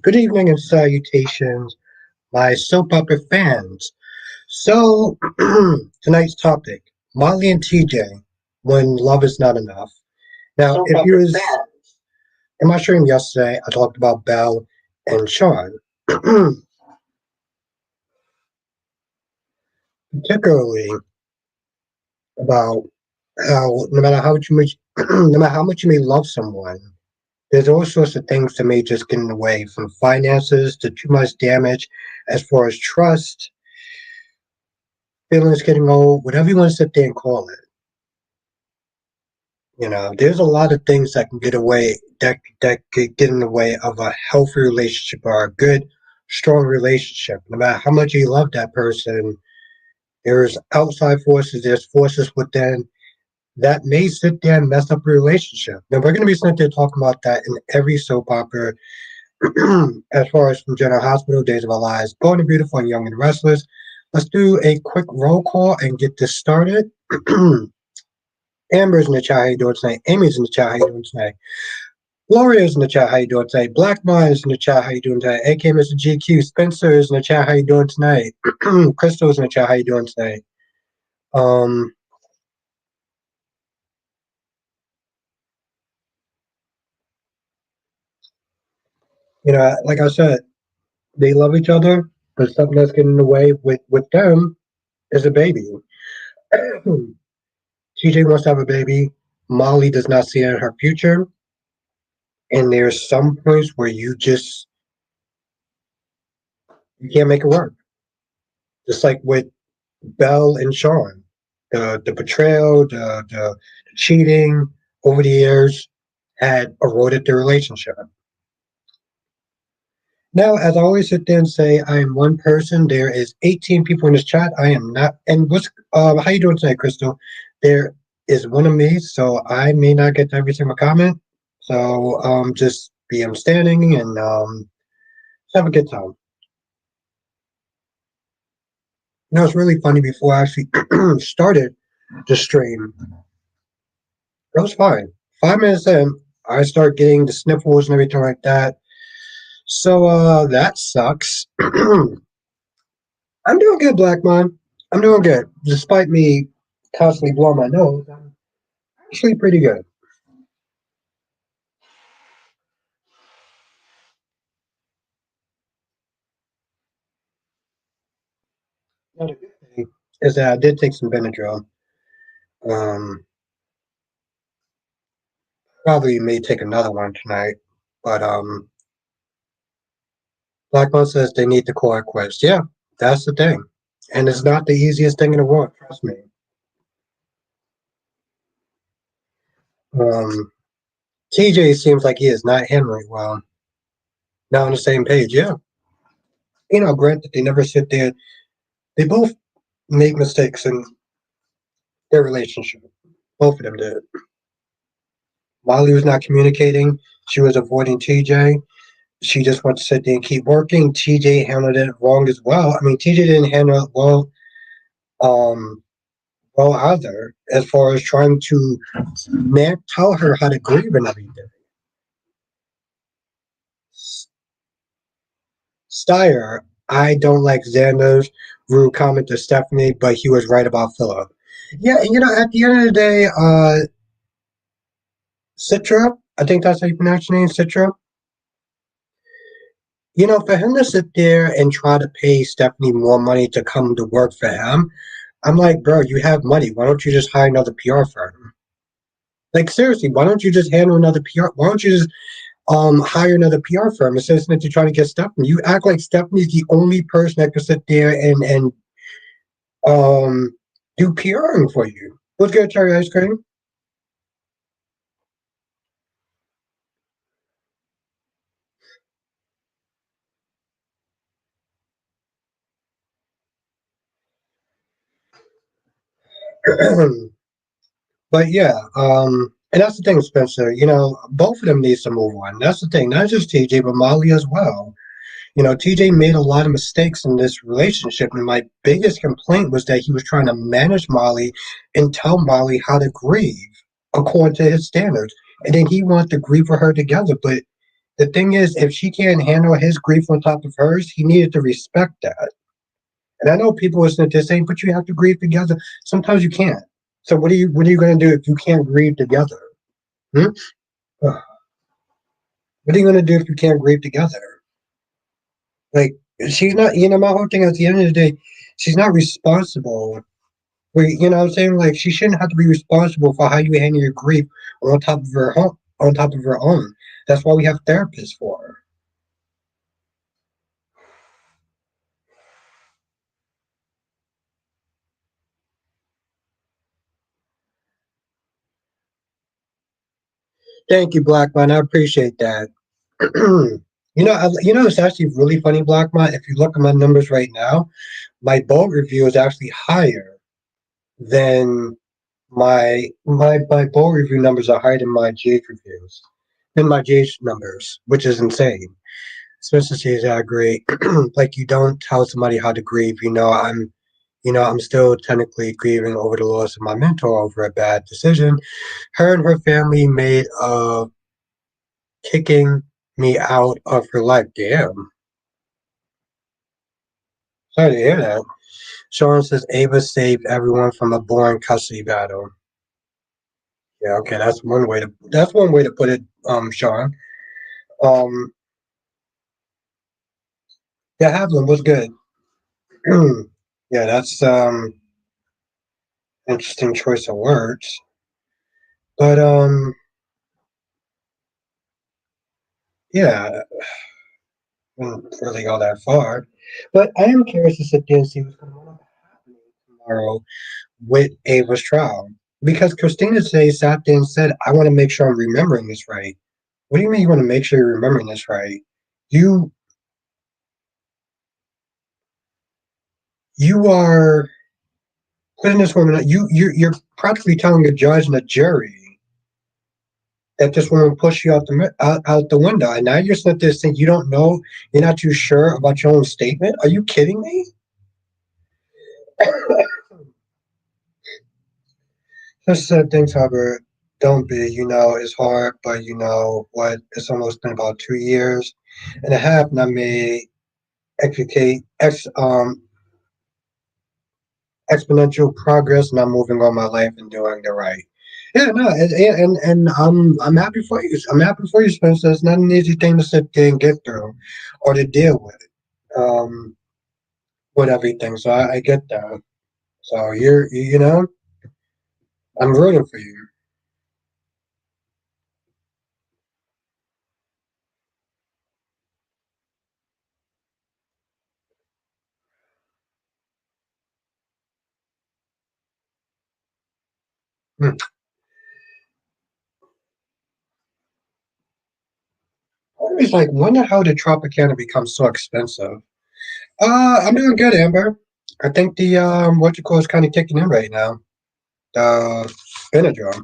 Good evening and salutations, my soap opera fans. So, tonight's topic, Molly&T.J, when love is not enough. Now, if you was in my stream yesterday, I talked about Belle and Sean, particularly about how no matter how much, no matter how much you may love someone, there's all sorts of things that may just get in the way, from finances to too much damage, as far as trust, feelings getting old, whatever you want to sit there and call it. There's a lot of things that can get away that could get in the way of a healthy relationship or a good, strong relationship. No matter how much you love that person, there's outside forces, there's forces within that may sit there and mess up a relationship. Now we're going to be sitting there talking about that in every soap opera, as far as from General Hospital, Days of Our Lives, Born and Beautiful, and Young and Restless. Let's do a quick roll call and get this started. Amber's in the chat. How you doing tonight? Amy's in the chat. How you doing tonight? Gloria's in the chat. How you doing tonight? Black Mind's in the chat. How you doing tonight? AK Mr. GQ. Spencer's in the chat. How you doing tonight? Crystal's in the chat. How you doing tonight? Um, like I said, they love each other, but something that's getting in the way with them is a baby. TJ wants to have a baby. Molly does not see it in her future, and there's some points where you can't make it work. Just like with Belle and Sean, the betrayal, the cheating over the years had eroded the relationship. Now, as I always sit there and say, I am one person. There is 18 people in this chat. I am not. And what's how you doing tonight, Crystal? There is one of me, so I may not get to every single comment. So just be understanding and have a good time. It's really funny. Before I actually started the stream, it was fine. 5 minutes in, I start getting the sniffles and everything like that. So that sucks. I'm doing good, Black Man. I'm doing good. Despite me constantly blowing my nose, I'm actually pretty good. Now, the good thing is that I did take some Benadryl. Um, Probably may take another one tonight. But Black Man says they need to call it quits. Yeah, that's the thing. And it's not the easiest thing in the world, trust me. Um, TJ seems like he is not handling it well. Not on the same page, yeah. Granted, they never sit there. They both make mistakes in their relationship. Both of them did. Molly was not communicating. She was avoiding TJ. She just wanted to sit there and keep working. TJ handled it wrong as well. I mean, TJ didn't handle it um, well either, as far as trying to tell her how to grieve and everything. Steyer, I don't like Xander's rude comment to Stephanie, but he was right about Philip. Yeah, at the end of the day, Citra, I think that's how you pronounce your name, Citra. For him to sit there and try to pay Stephanie more money to come to work for him, I'm like, bro, you have money. Why don't you just hire another PR firm? Like, seriously, why don't you just handle another PR? Why don't you just hire another PR firm instead of trying to get Stephanie? You act like Stephanie's the only person that can sit there and do PRing for you. Let's get cherry ice cream. But yeah, and that's the thing, Spencer. Both of them needs to move on. That's the thing, not just TJ, but Molly as well. TJ made a lot of mistakes in this relationship, and my biggest complaint was that he was trying to manage Molly and tell Molly how to grieve according to his standards. And then he wanted to grieve with her together. But the thing is, if she can't handle his grief on top of hers, he needed to respect that. And I know people listening to this saying, but you have to grieve together. Sometimes you can't. So what are you going to do if you can't grieve together? Hmm? What are you going to do if you can't grieve together? Like, she's not, my whole thing at the end of the day, she's not responsible. What I'm saying? Like, she shouldn't have to be responsible for how you handle your grief on top of her own. That's why we have therapists for her. Thank you, Blackman. I appreciate that. It's actually really funny, Blackman. If you look at my numbers right now, my boat review is actually higher than my bowl review numbers are higher than my GH reviews, than my GH numbers, which is insane. Spencer says I agree. Like, you don't tell somebody how to grieve. I'm still technically grieving over the loss of my mentor over a bad decision her and her family made of kicking me out of her life. Damn, sorry to hear that. Sean says Ava saved everyone from a boring custody battle. Yeah, okay, that's one way to put it, Sean. Um, yeah, Havlin was good. Yeah, that's interesting choice of words. But yeah, wouldn't really go that far. But I am curious to sit there and see what's going to happen tomorrow with Ava's trial. Because Christina today sat there and said, I want to make sure I'm remembering this right. What do you mean you want to make sure you're remembering this right? You you are putting this woman you're practically telling a judge and a jury that this woman pushed you out the window, and now you're sitting there saying you don't know, you're not too sure about your own statement. Are you kidding me? Just said things, however, don't be. It's hard, but what? It's almost been about 2 years and a half, and I made extricate ex exponential progress, and I'm moving on my life and doing the right. Yeah, no, and I'm happy for you. I'm happy for you, Spencer. It's not an easy thing to sit there and get through, or to deal um, with everything. So I get that. So I'm rooting for you. Hmm. Always like, when the hell did Tropicana become so expensive? I'm doing good, Amber. I think the what you call is kind of kicking in right now. The Benadryl.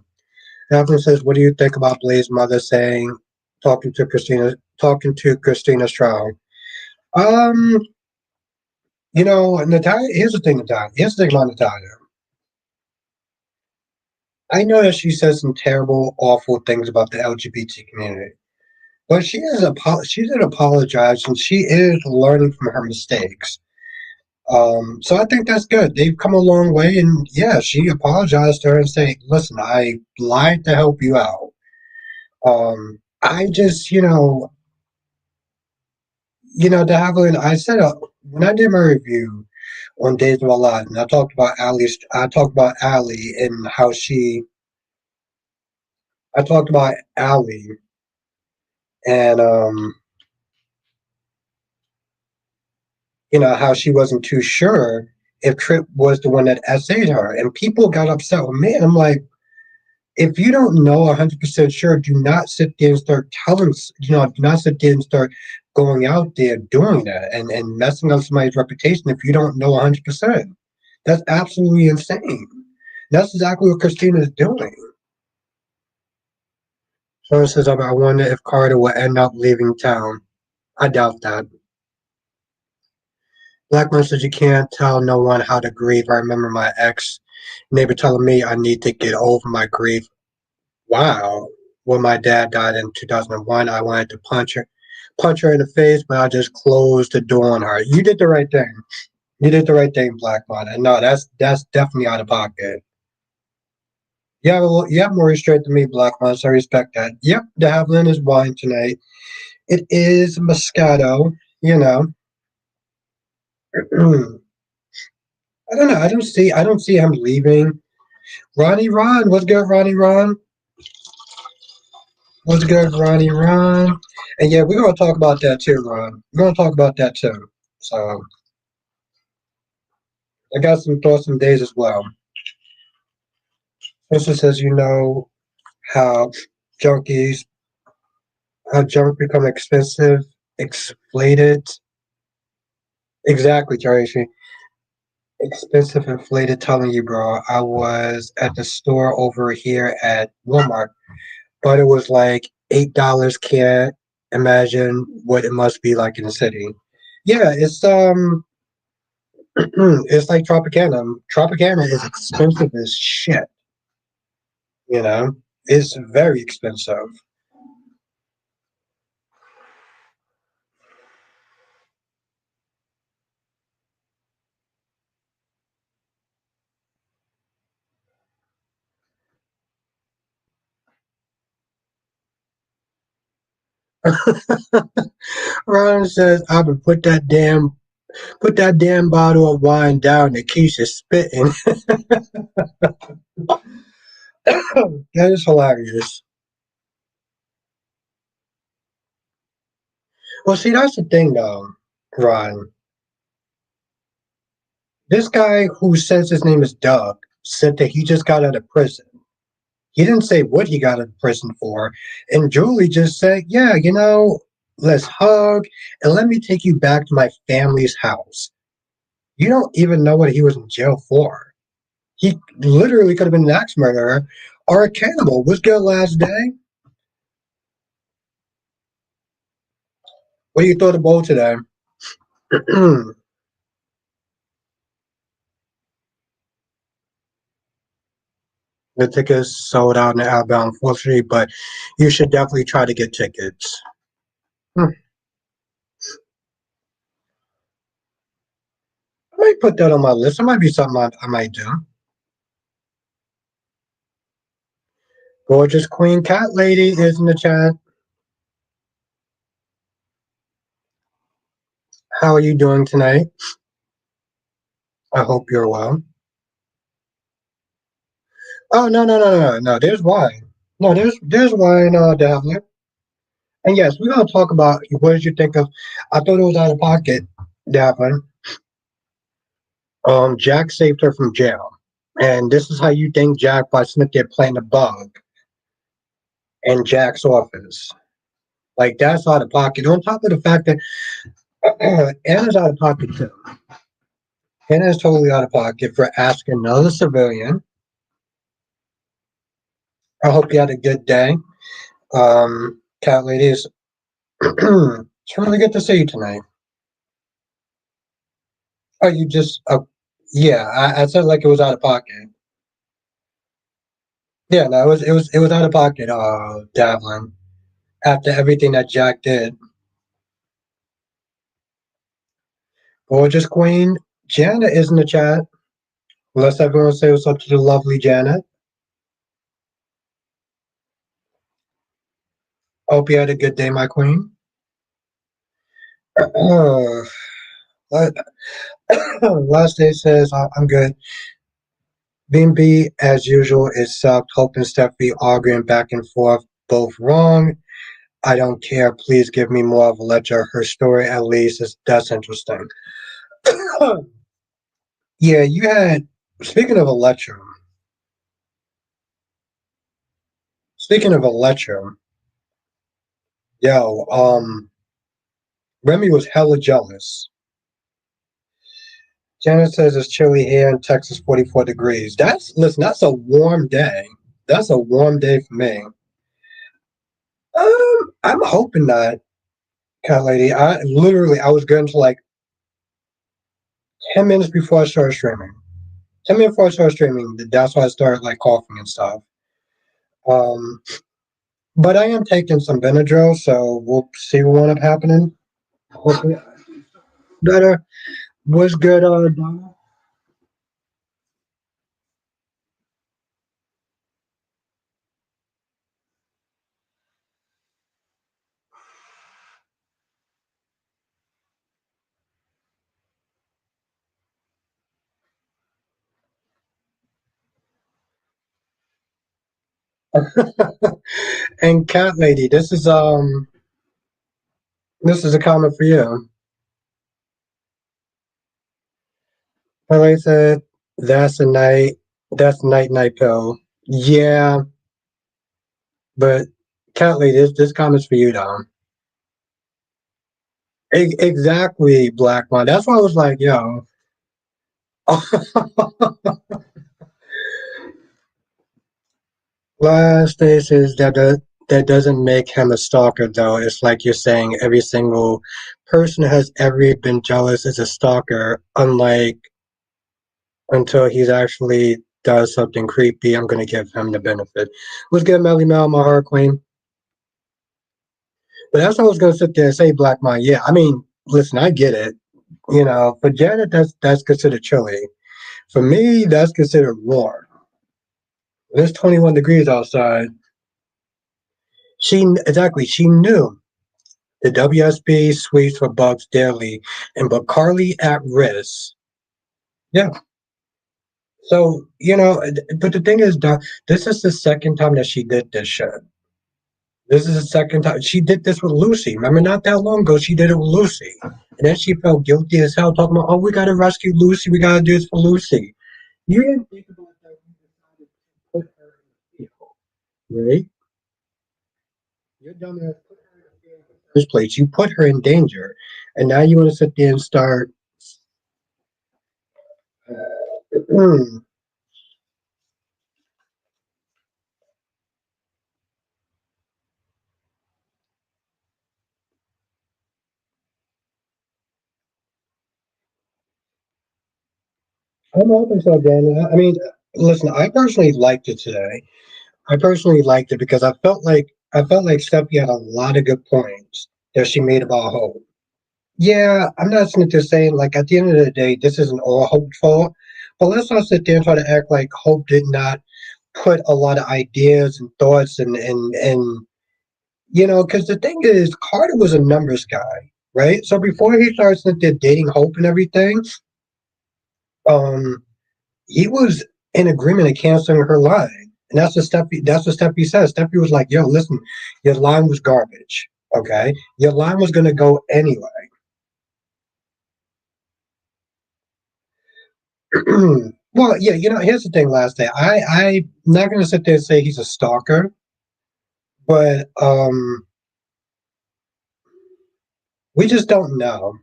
Evelyn says, "What do you think about Blaze's mother saying, talking to Christina Stroud?" Um, Natalia. Here's the thing, Natalia. Here's the thing about Natalia. I know that she says some terrible, awful things about the LGBT community, but she did apologize, and she is learning from her mistakes. So I think that's good. They've come a long way, and yeah, she apologized to her and said, "Listen, I lied to help you out." I just, to have an, I said when I did my review on Days of Our Lives, and I talked about Ali and how I talked about Ali and how she wasn't too sure if Trip was the one that essayed her, and people got upset with me, and I'm like, if you don't know 100% sure, do not sit there and start do not sit there and start going out there doing that and messing up somebody's reputation if you don't know 100%. That's absolutely insane. That's exactly what Christina is doing. Someone says, I wonder if Carter will end up leaving town. I doubt that. Black man says you can't tell no one how to grieve. I remember my ex neighbor telling me I need to get over my grief. Wow. When my dad died in 2001, I wanted to punch her in the face, but I just closed the door on her. You did the right thing. You did the right thing, Black man. And no, that's definitely out of pocket. You have more restraint than me, Black man, so I respect that. Yep, the Haviland is wine tonight. It is Moscato, you know. I don't know. I don't see him leaving. Ronnie Ron, what's good, Ronnie Ron? What's good, Ronnie Ron? And yeah, we're gonna talk about that too, Ron. We're gonna talk about that too. So I got some thoughts and days as well. Sister says, you know how junkies, how junk become expensive, inflated. Exactly, Tracy. Expensive, inflated. Telling you, bro. I was at the store over here at Walmart, but it was like $8. Can't imagine what it must be like in the city. Yeah, it's like Tropicana. Tropicana is expensive as shit. You know, it's very expensive. Ron says, "I would put that damn bottle of wine down." The Keisha spitting. That is hilarious. Well, see, that's the thing, though, Ron. This guy who says his name is Doug said that he just got out of prison. He didn't say what he got out of prison for. And Julie just said, yeah, let's hug and let me take you back to my family's house. You don't even know what he was in jail for. He literally could have been an axe murderer or a cannibal. Was good last day? What do you throw the bowl today? The tickets sold out in Alabama, unfortunately, but you should definitely try to get tickets. I might put that on my list. It might be something I might do. Gorgeous Queen Cat Lady is in the chat. How are you doing tonight? I hope you're well. Oh no! There's wine. No, there's wine, Daphne. And yes, we're gonna talk about what did you think of? I thought it was out of pocket, Daphne. Jack saved her from jail, and this is how you think Jack by Smith did playing a bug in Jack's office. Like that's out of pocket. On top of the fact that Anna's out of pocket too. Anna's totally out of pocket for asking another civilian. I hope you had a good day. Cat ladies, it's really good to see you tonight. Oh, you just, yeah, I said like it was out of pocket. Yeah, no, it was out of pocket, Davlin. After everything that Jack did. Gorgeous Queen, Janet is in the chat. Let's everyone say what's up to the lovely Janet. Hope you had a good day, my queen. Last day says, I'm good. Being B, as usual, is sucked. Hope and Steffi arguing back and forth, both wrong. I don't care. Please give me more of a lecture. Her story, at least, that's interesting. Yeah, you had. Speaking of a lecture, speaking of a lecture, yo, Remy was hella jealous. Janet says it's chilly here in Texas, 44 degrees. Listen, that's a warm day. That's a warm day for me. I'm hoping not, cat lady. I was going to like 10 minutes before I started streaming. 10 minutes before I started streaming, that's why I started like coughing and stuff. Um, but I am taking some Benadryl, so we'll see what ends up happening. Hopefully, better. Was good, Donna? And cat lady, this is a comment for you. Like I said, that's a night pill. Yeah, but cat lady, this comment's for you, Dom. Exactly, Black One. That's why I was like, yo. Last this is that doesn't make him a stalker though. It's like you're saying every single person who has ever been jealous is a stalker, unlike until he's actually does something creepy, I'm gonna give him the benefit. Let's get Melly Mel, my heart queen. But that's what I was gonna sit there and say, Black Mind. Yeah, I mean, listen, I get it. For Janet, that's considered chilly. For me, that's considered warm. It's 21 degrees outside. She knew the WSB sweeps for Bugs daily, and but Carly at risk. Yeah. So but the thing is, Doc, this is the second time that she did this shit. This is the second time she did this with Lucy. Remember, not that long ago, she did it with Lucy, and then she felt guilty as hell, talking about, "Oh, we gotta rescue Lucy. We gotta do this for Lucy." You didn't think about that. You decided to put her in the field, right? Your dumbass put her in the field in the first place. You put her in danger, and now you want to sit there and start. I'm hoping so, Danny. I mean, listen, I personally liked it today. I personally liked it because I felt like Steffi had a lot of good points that she made about Hope. Yeah, I'm not sitting there saying like at the end of the day, this isn't all Hope's fault, but let's not sit there and try to act like Hope did not put a lot of ideas and thoughts and because the thing is, Carter was a numbers guy, right? So before he started sitting there dating Hope and everything, um, he was in agreement of canceling her line. And that's what Steffi says. Steffi was like, yo, listen, your line was garbage. Okay. Your line was gonna go anyway. Well, yeah, here's the thing, last day. I'm not gonna sit there and say he's a stalker, but we just don't know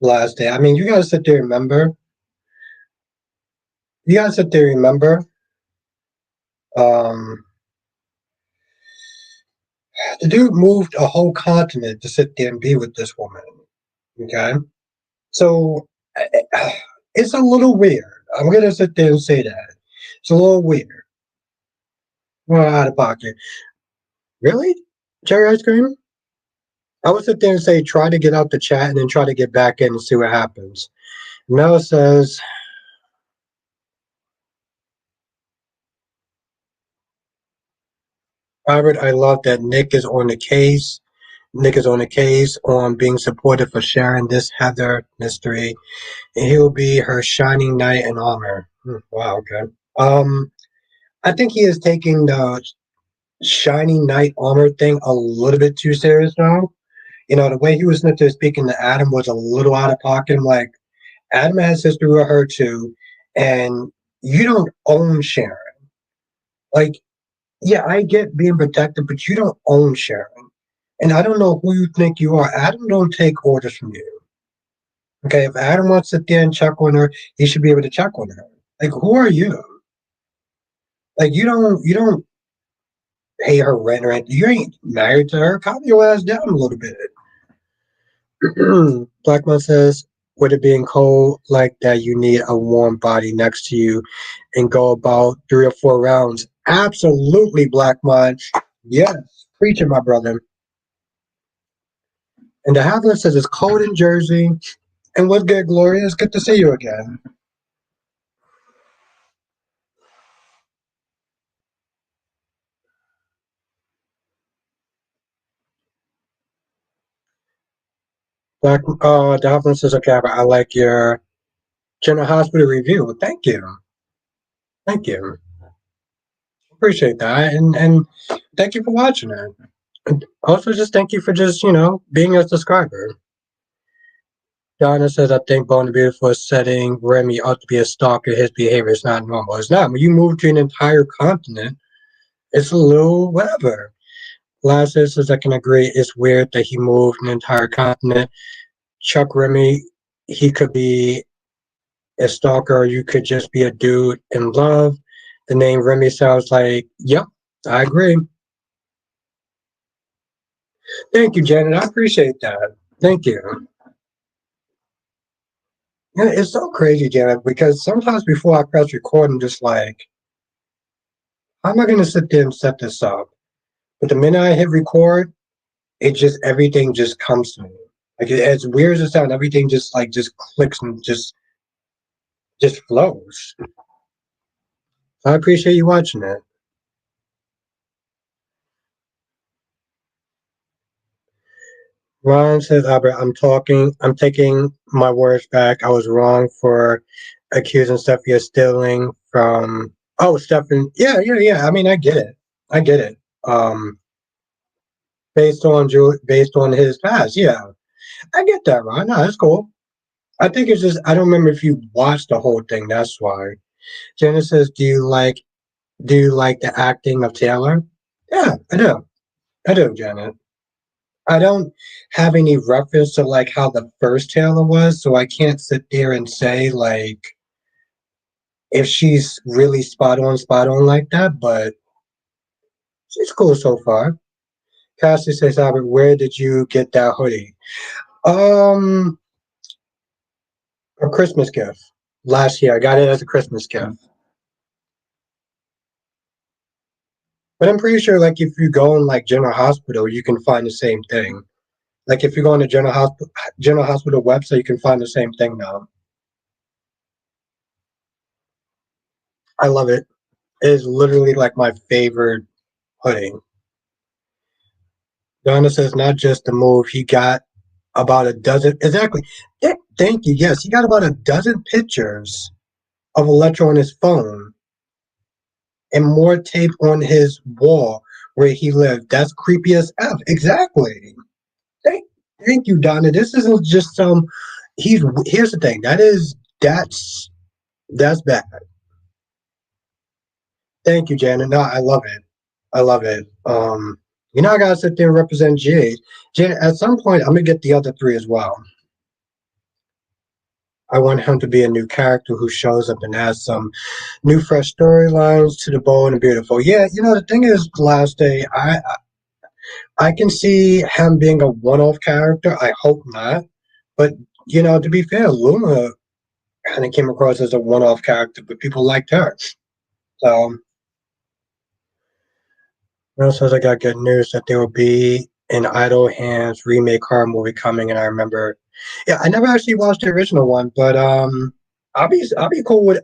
last day. I mean, you gotta sit there and remember, um the dude moved a whole continent to sit there and be with this woman. Okay. So it's a little weird. I'm gonna sit there and say that it's a little weird. Well, out of pocket. Really? Cherry ice cream? I would sit there and say try to get out the chat and then try to get back in and see what happens. Mel says, Robert, I love that Nick is on the case. Nick is on the case on being supportive for sharing this Heather mystery, and he will be her shining knight in armor. Wow. Okay. I think he is taking the shiny knight armor thing a little bit too serious now. The way he was speaking to Adam was a little out of pocket. I'm like, Adam has history with her too, and you don't own Sharon. Like, yeah, I get being protected, but you don't own Sharon. And I don't know who you think you are. Adam don't take orders from you. Okay, if Adam wants to sit there and check on her, he should be able to check on her. Like, who are you? Like, you don't pay her rent or anything. You ain't married to her. Calm your ass down a little bit. Blackman says, with it being cold like that, you need a warm body next to you and go about 3 or 4 rounds. Absolutely, Blackman. Yes, preaching, my brother. And the Havler says it's cold in Jersey. And what's good, Gloria? It's good to see you again. The Havler says, okay, I like your General Hospital review. Well, thank you. Thank you. Appreciate that. And thank you for watching it. And also, just thank you for just, being a subscriber. Donna says, I think Bone the Beautiful is setting Remy up to be a stalker. His behavior is not normal. It's not. When you move to an entire continent, it's a little whatever. Last says, I can agree. It's weird that he moved an entire continent. Chuck Remy, he could be a stalker, or you could just be a dude in love. The name Remy sounds like, yep, I agree. Thank you, Janet. I appreciate that. Thank you. Yeah, it's so crazy, Janet, because sometimes before I press record, I'm just like, how am I going to sit there and set this up? But the minute I hit record, it just everything just comes to me. Like as weird as it sounds, everything just clicks and just flows. So I appreciate you watching it. Ron says, Albert, I'm taking my words back. I was wrong for accusing Stephanie of stealing from, oh, Stephen. Yeah, yeah, yeah. I mean, I get it. I get it. Based on his past. Yeah, I get that, Ron. No, that's cool. I think it's just, I don't remember if you watched the whole thing. That's why. Jenna says, do you like the acting of Taylor? Yeah, I do. I do, Janet. I don't have any reference to like how the first Taylor was, so I can't sit there and say like if she's really spot on like that, but she's cool so far. Cassie says, Albert, where did you get that hoodie? Um, a Christmas gift. Last year. I got it as a Christmas gift. But I'm pretty sure like if you go in like General Hospital, you can find the same thing. Like if you go on the General Hospital website, you can find the same thing now. I love it. It is literally like my favorite pudding. Donna says not just the move, he got about a dozen. Exactly. Thank you. Yes, he got about a dozen pictures of Electro on his phone and more tape on his wall where he lived. That's creepy as F. Exactly. Thank, thank you, Donna. This isn't just some. Here's the thing. That's bad. Thank you, Janet. No, I love it. I love it. I gotta sit there and represent Jade. Janet, at some point, I'm gonna get the other three as well. I want him to be a new character who shows up and adds some new, fresh storylines to the bold and beautiful. Yeah, the thing is, last day, I can see him being a one-off character. I hope not, but to be fair, Luma kind of came across as a one-off character, but people liked her. So, says I got good news that there will be an Idle Hands remake horror movie coming, and I remember, yeah, I never actually watched the original one, but I'll be cool with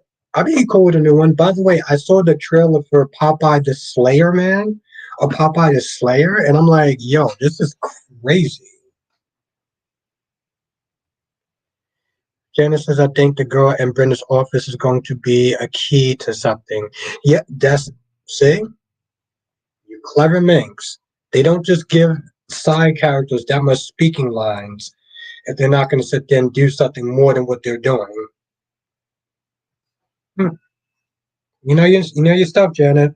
a new one. By the way, I saw the trailer for Popeye the Slayer, man, or Popeye the Slayer, and I'm like, yo, this is crazy. Janice says, I think the girl in Brenda's office is going to be a key to something. Yeah, see, you clever minx. They don't just give side characters that much speaking lines if they're not going to sit there and do something more than what they're doing. Hmm. You know your stuff, Janet.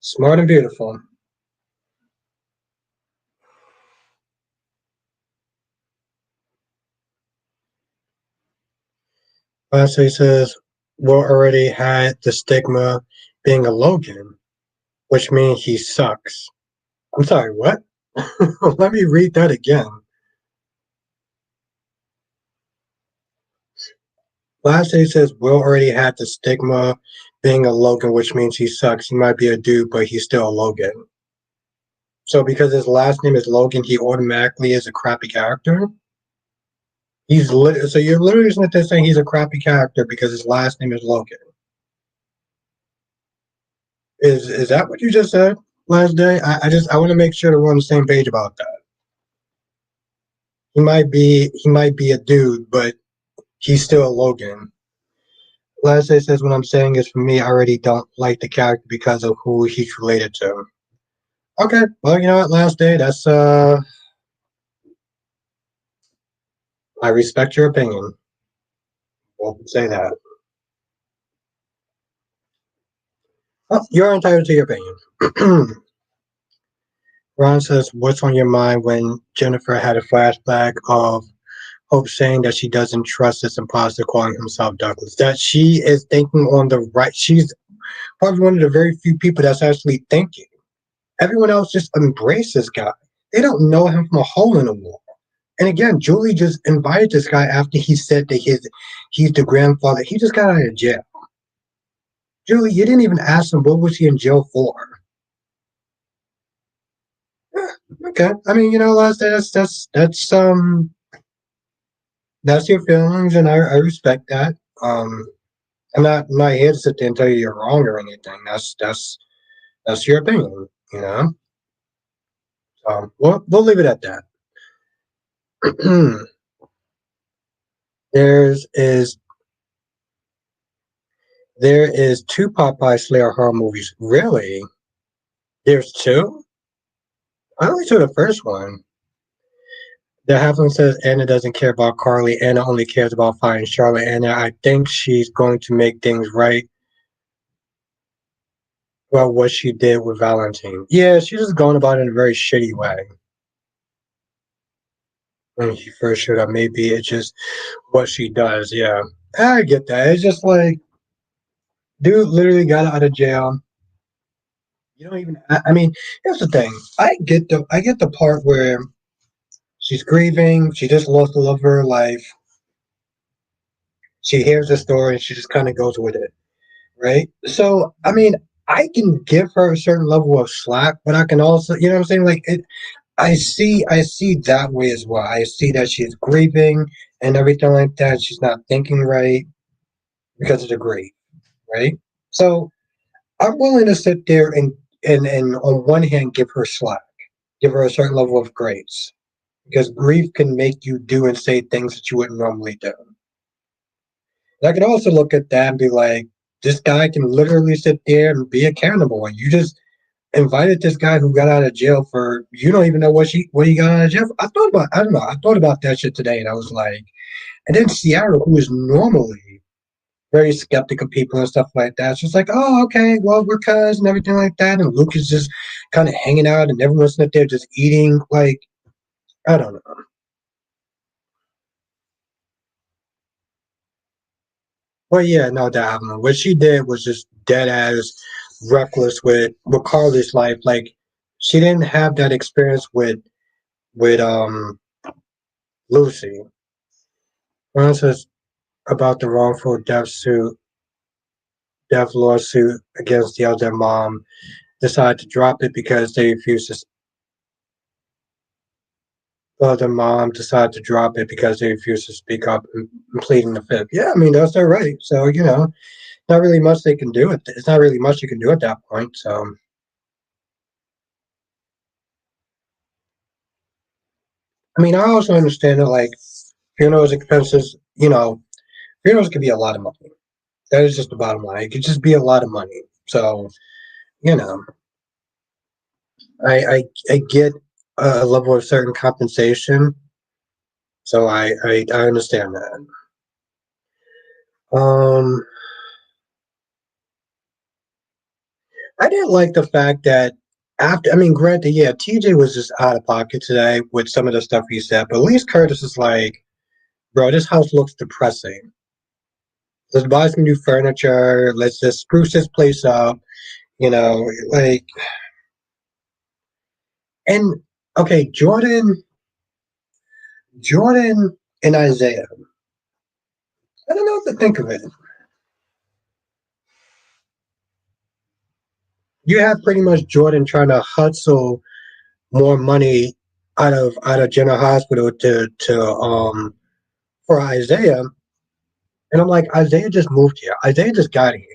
Smart and beautiful. Lastly, says, Will already had the stigma being a Logan, which means he sucks. I'm sorry, what? Let me read that again. Lastly, says, Will already had the stigma being a Logan, which means he sucks. He might be a dude, but he's still a Logan. So because his last name is Logan, he automatically is a crappy character? So you're literally saying he's a crappy character because his last name is Logan. Is that what you just said last day? I want to make sure that we're on the same page about that. He might be a dude, but he's still a Logan. Last day says what I'm saying is for me, I already don't like the character because of who he's related to. Okay, well you know what, last day, that's I respect your opinion. We'll say that. Well, you're entitled to your opinion. Ron says, What's on your mind when Jennifer had a flashback of Hope saying that she doesn't trust this imposter calling himself Douglas? That she is thinking on the right. She's probably one of the very few people that's actually thinking. Everyone else just embraces this guy. They don't know him from a hole in the wall. And again, Julie just invited this guy after he said that he's the grandfather. He just got out of jail. Julie, you didn't even ask him what was he in jail for. Okay, I mean, that's your feelings, and I respect that. I'm not here to sit there and tell you you're wrong or anything. That's your opinion, you know. We'll leave it at that. There's is there is two Popeye Slayer horror movies. Really? There's two? I only saw the first one. The halfling says Anna doesn't care about Carly. Anna only cares about finding Charlotte. Anna, I think she's going to make things right about what she did with Valentine. Yeah, she's just going about it in a very shitty way. When she first showed up, maybe it's just what she does. Yeah, I get that. It's just like, dude literally got out of jail. You don't even. I mean, here's the thing. I get the part where she's grieving. She just lost the love of her life. She hears the story and she just kind of goes with it, right? So, I mean, I can give her a certain level of slack, but I can also, you know what I'm saying? Like it, I see that way as well. I see that she's grieving and everything like that. She's not thinking right because of the grief, right? So I'm willing to sit there and on one hand give her slack, give her a certain level of grace, because grief can make you do and say things that you wouldn't normally do. And I can also look at that and be like, this guy can literally sit there and be a cannibal, and you just invited this guy who got out of jail for you don't even know what he got out of jail for. I don't know, I thought about that shit today, and I was like, and then Sierra, who is normally very skeptical of people and stuff like that. She's like, oh, okay, well, we're cousins and everything like that. And Luke is just kind of hanging out and everyone's up there just eating. Like, I don't know. Well, yeah, no doubt. What she did was just dead ass reckless with Carly's life. Like, she didn't have that experience with Lucy. For instance, about the wrongful death lawsuit against the other mom, decided to drop it because they refused to the mom decided to drop it because they refused to speak up and pleading the fifth. Yeah, I mean that's their right. So not really much they can do. It's not really much you can do at that point. So I mean, I also understand that like funerals expenses. Funerals could be a lot of money. That is just the bottom line. It could just be a lot of money. So you know, I get a level of certain compensation. So I understand that. Um, I didn't like the fact that after, I mean, granted, yeah, TJ was just out of pocket today with some of the stuff he said, but at least Curtis is like, bro, this house looks depressing. Let's buy some new furniture. Let's just spruce this place up. You know, like, and okay, Jordan and Isaiah. I don't know what to think of it. You have pretty much Jordan trying to hustle more money out of General Hospital to for Isaiah, and I'm like, Isaiah just moved here. Isaiah just got here,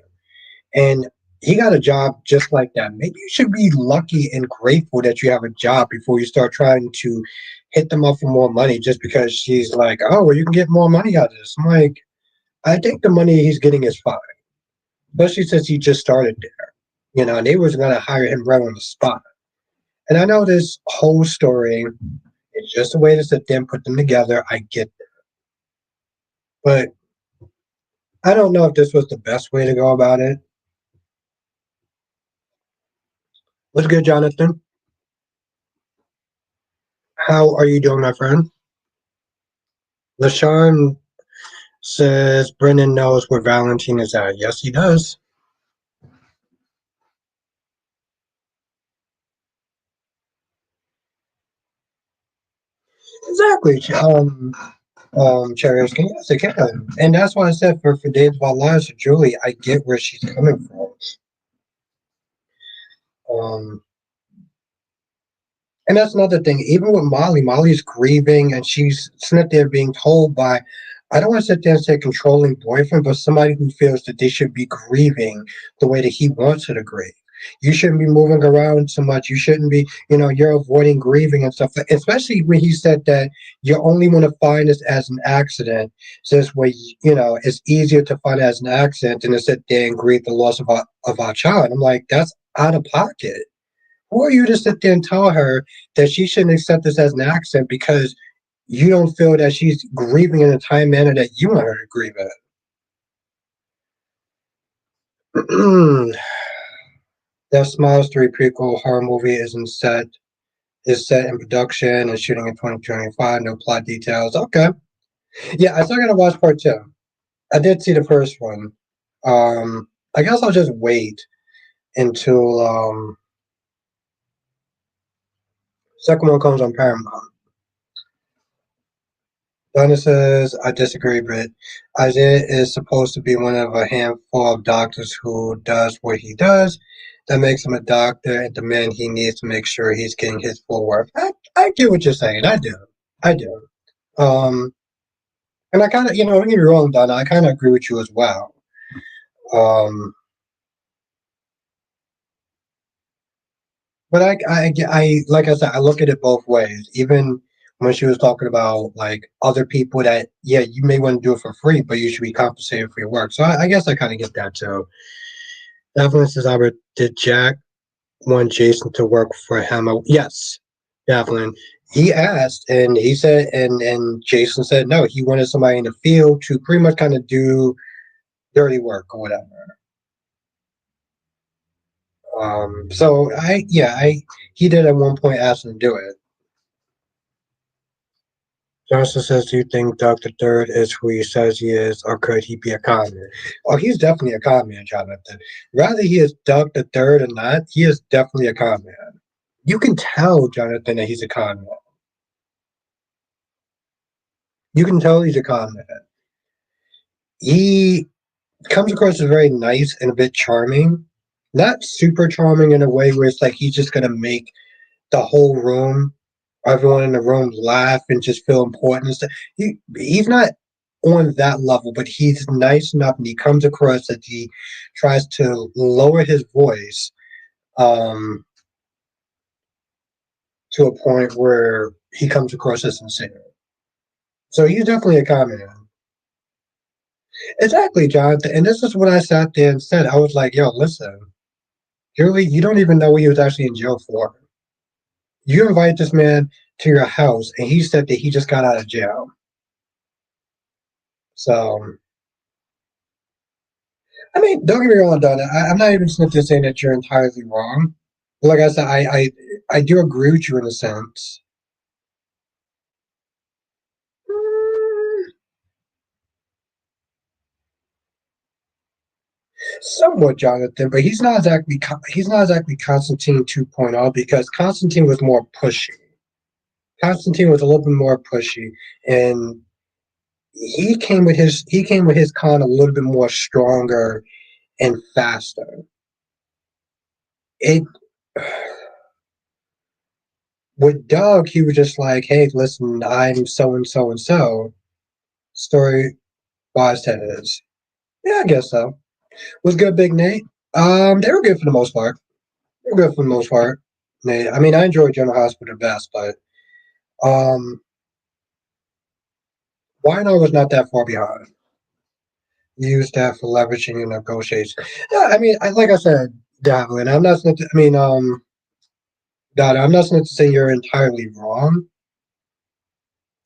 and he got a job just like that. Maybe you should be lucky and grateful that you have a job before you start trying to hit them up for more money just because she's like, oh, well, you can get more money out of this. I'm like, I think the money he's getting is fine, especially since he just started there. And they was gonna hire him right on the spot. And I know this whole story is just a way to sit there and put them together. I get that. But I don't know if this was the best way to go about it. What's good, Jonathan? How are you doing, my friend? LaShawn says Brendan knows where Valentine is at. Yes, he does. Exactly. Cherry can, yes, it can. And that's why I said for Days of Our Lives, for Julie, I get where she's coming from. Um, And that's another thing. Even with Molly, Molly's grieving, and she's sitting there being told by, I don't want to sit there and say controlling boyfriend, but somebody who feels that they should be grieving the way that he wants her to grieve. You shouldn't be moving around so much. You shouldn't be, you're avoiding grieving and stuff. Especially when he said that you only want to find this as an accident. Since it's easier to find it as an accident than to sit there and grieve the loss of our child. I'm like, that's out of pocket. Who are you to sit there and tell her that she shouldn't accept this as an accident because you don't feel that she's grieving in a time manner that you want her to grieve in? That Smiles 3 prequel horror movie is set in production and shooting in 2025. No plot details. Okay. Yeah, I still gotta watch part two. I did see the first one. I guess I'll just wait until second one comes on Paramount. Donna says, I disagree, but Isaiah is supposed to be one of a handful of doctors who does what he does. That makes him a doctor and the man he needs to make sure he's getting his full work. I get what you're saying. I do. I do. Um, and I kind of, don't get me wrong, Donna, I kind of agree with you as well. Um, but like I said, I look at it both ways. Even when she was talking about like other people that, yeah, you may want to do it for free, but you should be compensated for your work. So I guess I kind of get that too. Devlin says, Albert, did Jack want Jason to work for him? Yes, Devlin. He asked, and he said, and Jason said no. He wanted somebody in the field to pretty much kind of do dirty work or whatever. So he did at one point ask him to do it. Johnson says, do you think Dr. Third is who he says he is, or could he be a con man? Oh, he's definitely a con man, Jonathan. Rather he is Dr. Third or not, he is definitely a con man. You can tell, Jonathan, that he's a con man. You can tell he's a con man. He comes across as very nice and a bit charming. Not super charming in a way where it's like he's just gonna make the whole room, everyone in the room laugh and just feel important and stuff. He's not on that level, but he's nice enough and he comes across that he tries to lower his voice um, to a point where he comes across as sincere. So he's definitely a con man. Exactly, Jonathan. And this is what I sat there and said. I was like, yo, listen, Julie, you don't even know what he was actually in jail for. You invite this man to your house and he said that he just got out of jail. So I mean, don't get me wrong, Donna. I'm not even sitting there saying that you're entirely wrong. But like I said, I do agree with you in a sense. Mm, somewhat Jonathan, but he's not exactly Constantine 2.0 because Constantine was more pushy. Constantine was a little bit more pushy, and he came with his con a little bit more stronger and faster. It with Doug, he was just like, "Hey, listen, I'm so and so and so." Story wise, that is. Yeah, I guess so. Was good, Big Nate. They were good for the most part. They were good for the most part. Nate, I mean, I enjoyed General Hospital the best, but um, Wino was not that far behind. Use that for leveraging your negotiations. Yeah, I mean, like I said, Davlin, I'm not. I mean, Dada, I'm not saying you're entirely wrong.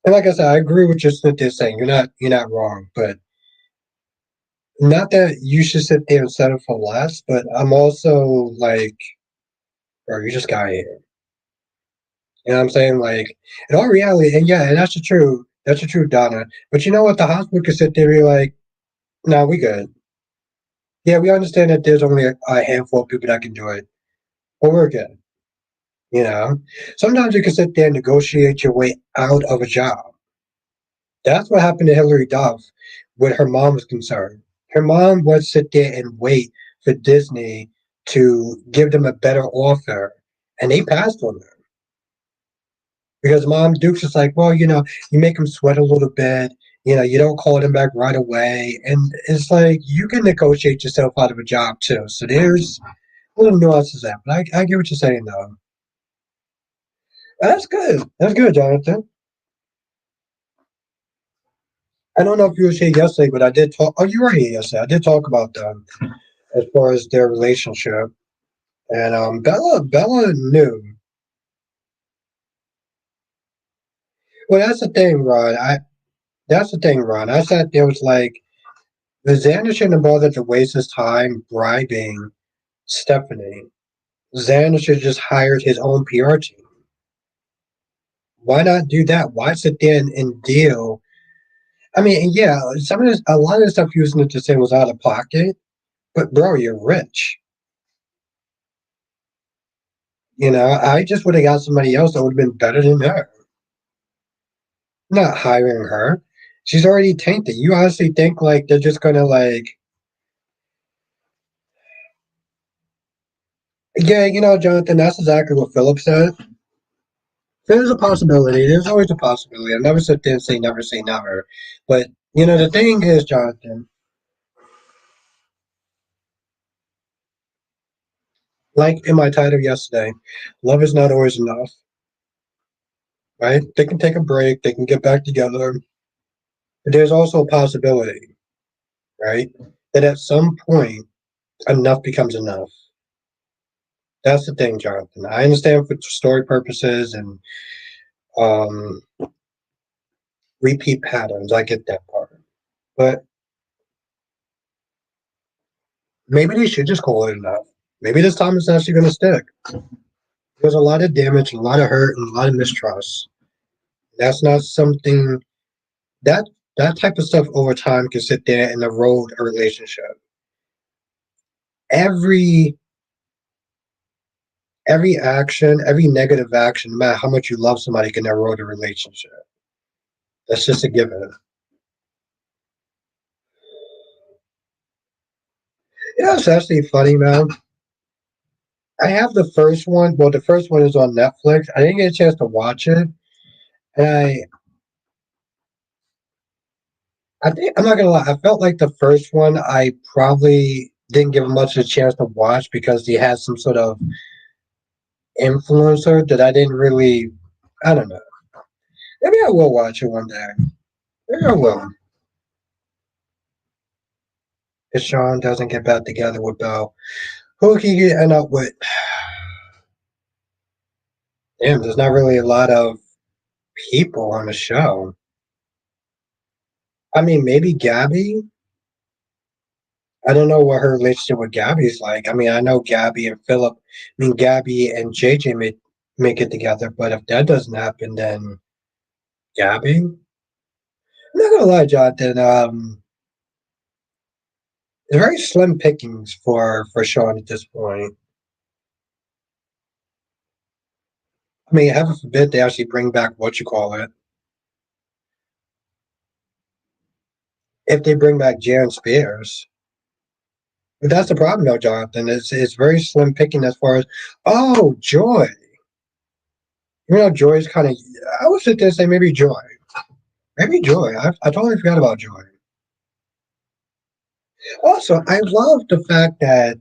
And like I said, I agree with just what they're saying. You're not wrong, but not that you should sit there and settle for less. But I'm also like, bro, you just got here. You know what I'm saying? Like, in all reality, and yeah, and that's the truth. That's the truth, Donna. But you know what? The hospital could sit there and be like, "No, we good. Yeah, we understand that there's only a handful of people that can do it, but we're good." You know, sometimes you can sit there and negotiate your way out of a job. That's what happened to Hillary Duff when her mom was concerned. Her mom would sit there and wait for Disney to give them a better offer, and they passed on her because Mom Duke's just like, well, you make them sweat a little bit. You don't call them back right away, and it's like you can negotiate yourself out of a job too. So there's little nuances there, but I get what you're saying though. That's good. That's good, Jonathan. I don't know if you were here yesterday, but I did talk. Oh, you were here yesterday. I did talk about them as far as their relationship. And Bella knew. Well, that's the thing, Ron. That's the thing, Ron. I sat there was like, the Xander shouldn't have bothered to waste his time bribing Stephanie. Xander should have just hired his own PR team. Why not do that? Why sit there and deal? I mean, yeah, a lot of the stuff you was to say was out of pocket, but bro, you're rich. I just would have got somebody else that would have been better than her. Not hiring her. She's already tainted. You honestly think like they're just gonna like, yeah, Jonathan, that's exactly what Philip said. There's a possibility. There's always a possibility. I never sit there and say never. But the thing is, Jonathan, like in my title yesterday, love is not always enough. Right? They can take a break, they can get back together. But there's also a possibility, right? That at some point enough becomes enough. That's the thing, Jonathan. I understand for story purposes and um, repeat patterns. I get that part. But maybe they should just call it enough. Maybe this time it's actually going to stick. There's a lot of damage, a lot of hurt, and a lot of mistrust. That's not something that that type of stuff over time can sit there and erode a relationship. Every every action, every negative action, no matter how much you love somebody, can erode a relationship. That's just a given. It's actually funny, man. I have the first one. Well, the first one is on Netflix. I didn't get a chance to watch it, and I think I'm not gonna lie. I felt like the first one I probably didn't give much of a chance to watch because he had some sort of influencer that I didn't really. I don't know. Maybe I will watch it one day. Maybe I will. If Sean doesn't get back together with Belle, who can he end up with? Damn, there's not really a lot of people on the show. I mean, maybe Gabby. I don't know what her relationship with Gabby's like. I mean, I know Gabby and Philip. I mean, Gabby and JJ may get together, but if that doesn't happen, then Gabby. I'm not gonna lie, Jonathan. It's very slim pickings for Sean at this point. I mean, heaven forbid they actually bring back what you call it. If they bring back Jaren Spears. But that's the problem, though, Jonathan. It's very slim picking as far as Joy. Joy's kind of. I would sit there and say maybe Joy. Maybe Joy. I totally forgot about Joy. Also, I love the fact that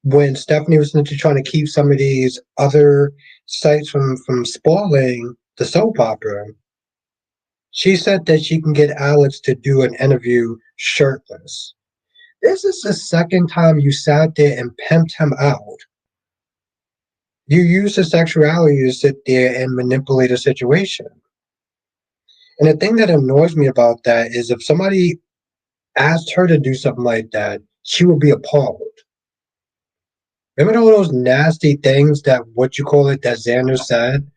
when Stephanie was into trying to keep some of these other sites from spoiling the soap opera, she said that she can get Alex to do an interview shirtless. This is the second time you sat there and pimped him out. You use his sexuality to sit there and manipulate a situation. And the thing that annoys me about that is if somebody asked her to do something like that, she would be appalled. Remember all those nasty things that what you call it that Xander said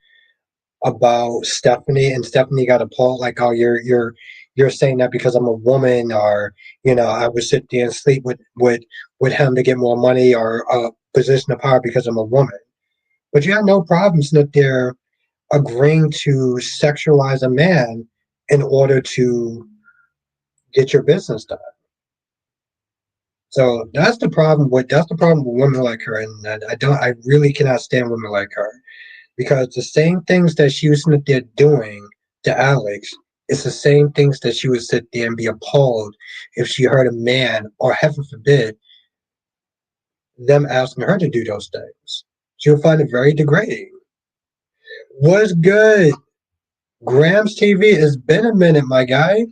about Stephanie, and Stephanie got appalled, like, oh, you're saying that because I'm a woman, or I would sit there and sleep with him to get more money or a position of power because I'm a woman. But you have no problem sitting there agreeing to sexualize a man in order to get your business done. So that's the problem with women like her, and I really cannot stand women like her because the same things that she was sitting there doing to Alex is the same things that she would sit there and be appalled if she heard a man, or heaven forbid, them asking her to do those things. She would find it very degrading. What's good? Grams TV, it's been a minute, my guy.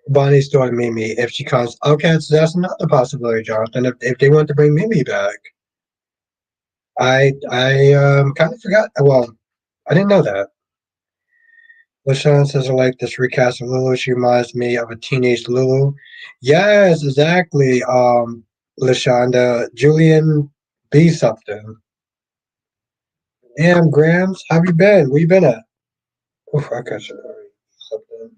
Bonnie's daughter Mimi, if she comes. Okay, so that's another possibility, Jonathan. If they want to bring Mimi back. I kind of forgot. Well, I didn't know that. LaShawn says I like this recast of Lulu. She reminds me of a teenage Lulu. Yes, exactly. LaShonda, Julian B something. Damn, Grams, how have you been? Where you been at? Oof, I got you. Something.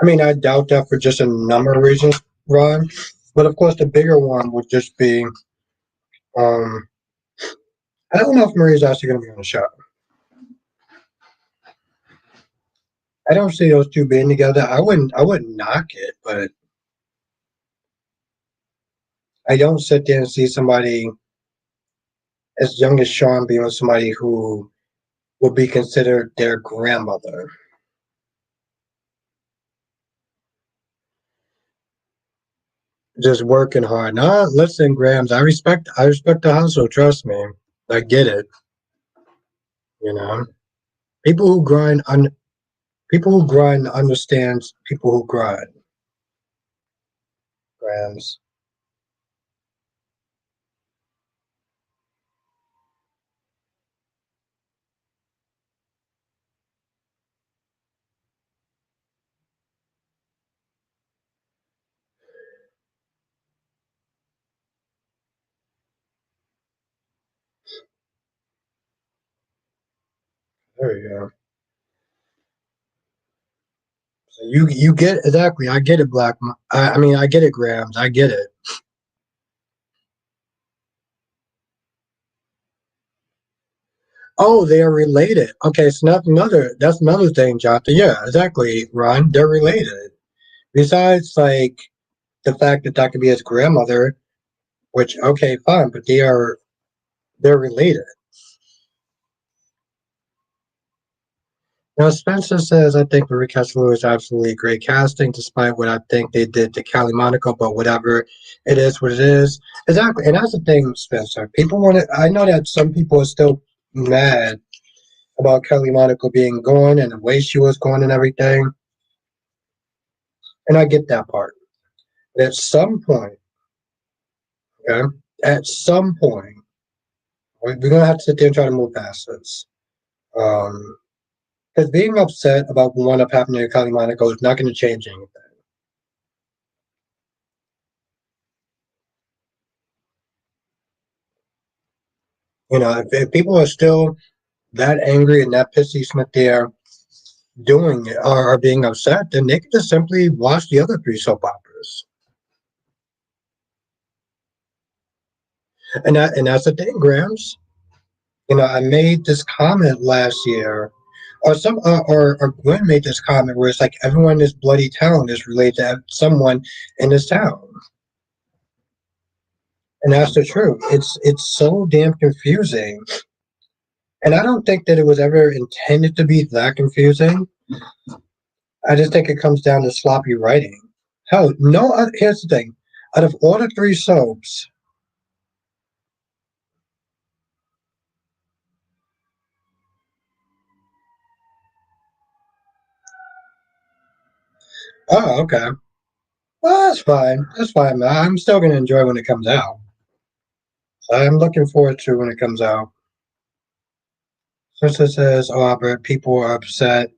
I mean, I doubt that for just a number of reasons, Ron. But of course, the bigger one would just be, um, I don't know if Maria's actually going to be on the show. I don't see those two being together. I wouldn't knock it, but I don't sit there and see somebody as young as Sean being with somebody who would be considered their grandmother. Just working hard. Nah, listen, Grams, I respect the hustle, trust me. I get it. You know. People who grind people who grind understands people who grind. Grams. There you go. So you get exactly. I get it, Black. I mean, I get it, Grams. I get it. Oh, they are related. Okay, so that's another thing, Jonathan. Yeah, exactly, Ron. They're related. Besides, like the fact that that could be his grandmother, which okay, fine, but they're related. Now, Spencer says, I think Marie Castillo is absolutely great casting, despite what I think they did to Callie Monaco, but whatever, it is what it is. Exactly, and that's the thing, Spencer. People want to. I know that some people are still mad about Kelly Monaco being gone and the way she was gone and everything. And I get that part. But at some point, okay, at some point, we're gonna have to sit there and try to move past this. Because being upset about what wound up happening to Kelly Monaco is not going to change anything. If people are still that angry and that pissy Smith there doing it or are being upset, then they can just simply watch the other three soap operas. And that's the thing, Grams. I made this comment last year, or Gwen made this comment where it's like everyone in this bloody town is related to someone in this town, and that's the truth. It's so damn confusing, and I don't think that it was ever intended to be that confusing. I just think it comes down to sloppy writing. Hell, no. Here's the thing: out of all the three soaps, oh, okay. Well, that's fine. That's fine. Man. I'm still gonna enjoy when it comes out. I'm looking forward to when it comes out. Since it says, "Oh, Albert, people are upset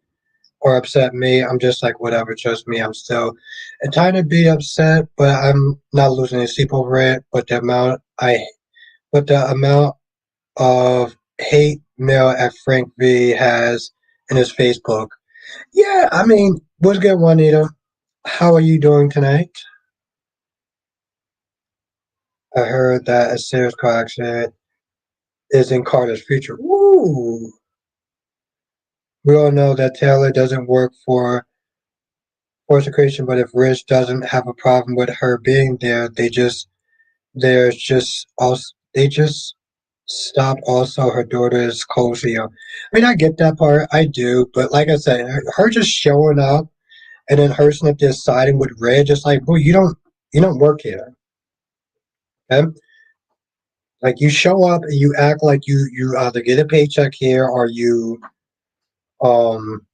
or upset me," I'm just like, whatever. Trust me, I'm still a tiny bit upset, but I'm not losing any sleep over it. But the amount of hate mail at Frank V has in his Facebook. Yeah, I mean, what's good, Juanita? How are you doing tonight? I heard that a serious car accident is in Carter's future. Ooh. We all know that Taylor doesn't work for Force Creation, but if Rich doesn't have a problem with her being there, there's just also they just stopped also her daughter's cozy. I mean, I get that part, I do, but like I said, her just showing up and then her up there siding with Red, just like, bro, you don't work here. Okay? Like you show up and you act like you either get a paycheck here or um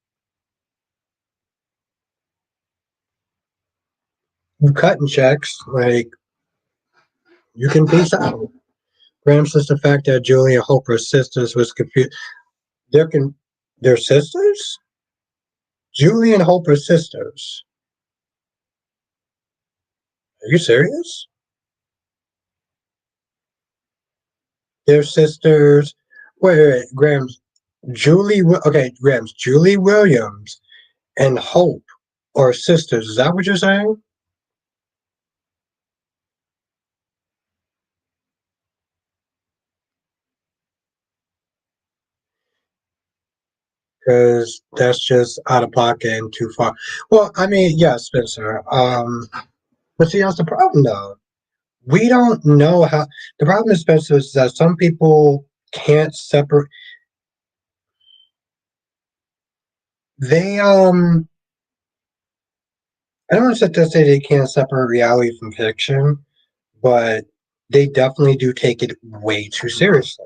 you cutting checks. Like you can peace out. Graham says the fact that Julie and Hope are sisters was confused. They're con- they're sisters. Julie and Hope are sisters. Are you serious? They're sisters. Wait, Graham's Julie. Okay, Graham's Julie Williams and Hope are sisters. Is that what you're saying? Because that's just out of pocket and too far. Well, I mean, yeah, Spencer. But see, that's the problem, though. We don't know how. The problem is, Spencer, is that some people can't separate. They I don't want to say they can't separate reality from fiction, but they definitely do take it way too seriously.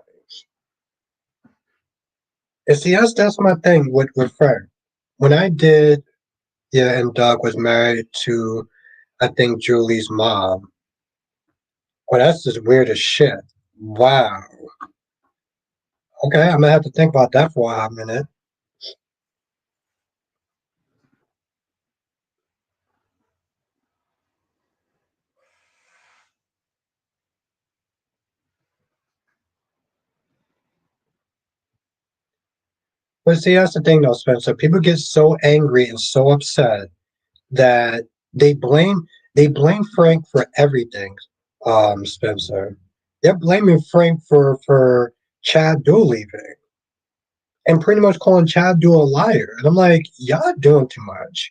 And see, that's my thing with Frank. When I did, yeah, and Doug was married to, I think, Julie's mom. Oh, that's just weird as shit. Wow. Okay, I'm gonna have to think about that for a hot minute. But see, that's the thing, though, Spencer. People get so angry and so upset that they blame Frank for everything. Spencer, they're blaming Frank for Chad Duell leaving and pretty much calling Chad Duell a liar. And I'm like, y'all doing too much.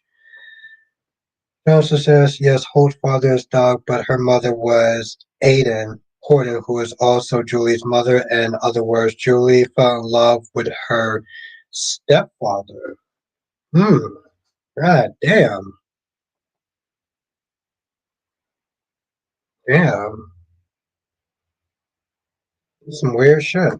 Spencer says yes, Holt's father is Doug, but her mother was Aiden Horton, who is also Julie's mother. In other words, Julie fell in love with her stepfather. Hmm. God damn. Damn. Some weird shit.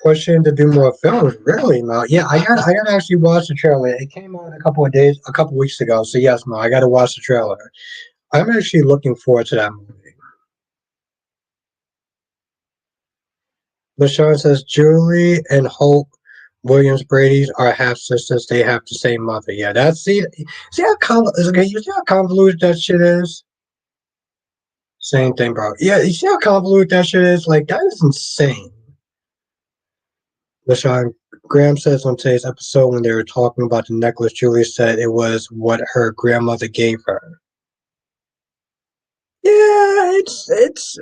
pushing to do more films. Really, Mo? Yeah, I got to actually watch the trailer. It came out a couple weeks ago. So yes, Mo, I got to watch the trailer. I'm actually looking forward to that movie. LaShawn says Julie and Hope Williams Brady's are half sisters. They have the same mother. Yeah, that's see how okay, you see how convoluted that shit is. Same thing, bro. Yeah, you see how convoluted that shit is. Like that is insane. LaShawn Graham says on today's episode when they were talking about the necklace, Julie said it was what her grandmother gave her. Yeah, it's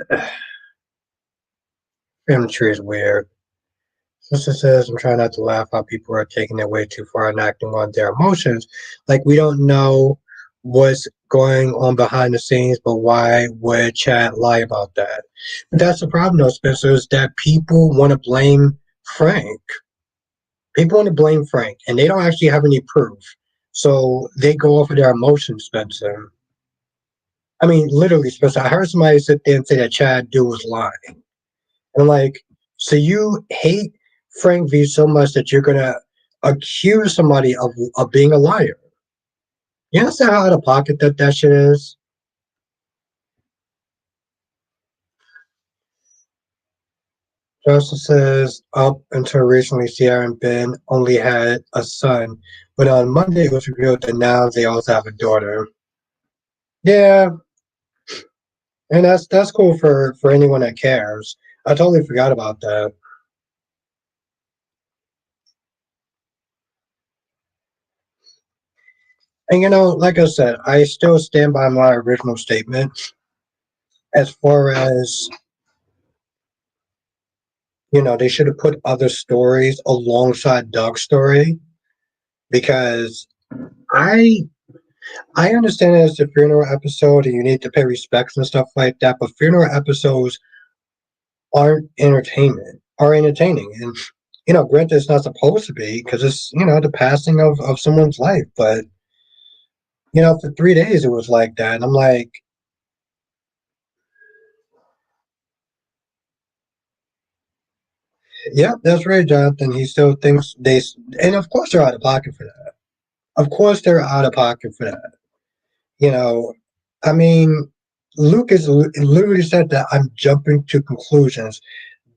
family tree is weird. Sister says, I'm trying not to laugh how people are taking it way too far and acting on their emotions. Like, we don't know what's going on behind the scenes, but why would Chad lie about that? But that's the problem, though, Spencer, is that people want to blame Frank. People want to blame Frank, and they don't actually have any proof. So they go off of their emotions, Spencer. I mean, literally, Spencer, I heard somebody sit there and say that Chad dude was lying. And I'm like, so you hate Frank V so much that you're gonna accuse somebody of being a liar. You understand how out of pocket that shit is? Joseph says, up until recently, Sierra and Ben only had a son, but on Monday it was revealed that now they also have a daughter. Yeah, and that's cool for anyone that cares. I totally forgot about that. And like I said, I still stand by my original statement as far as they should have put other stories alongside Doug's story because I I understand it as a funeral episode and you need to pay respects and stuff like that, but funeral episodes are entertaining. And granted it's not supposed to be because it's the passing of someone's life, but for 3 days it was like that. And I'm like, yeah, that's right, Jonathan. He still thinks and of course they're out of pocket for that. Of course they're out of pocket for that. You know, I mean, Lucas literally said that I'm jumping to conclusions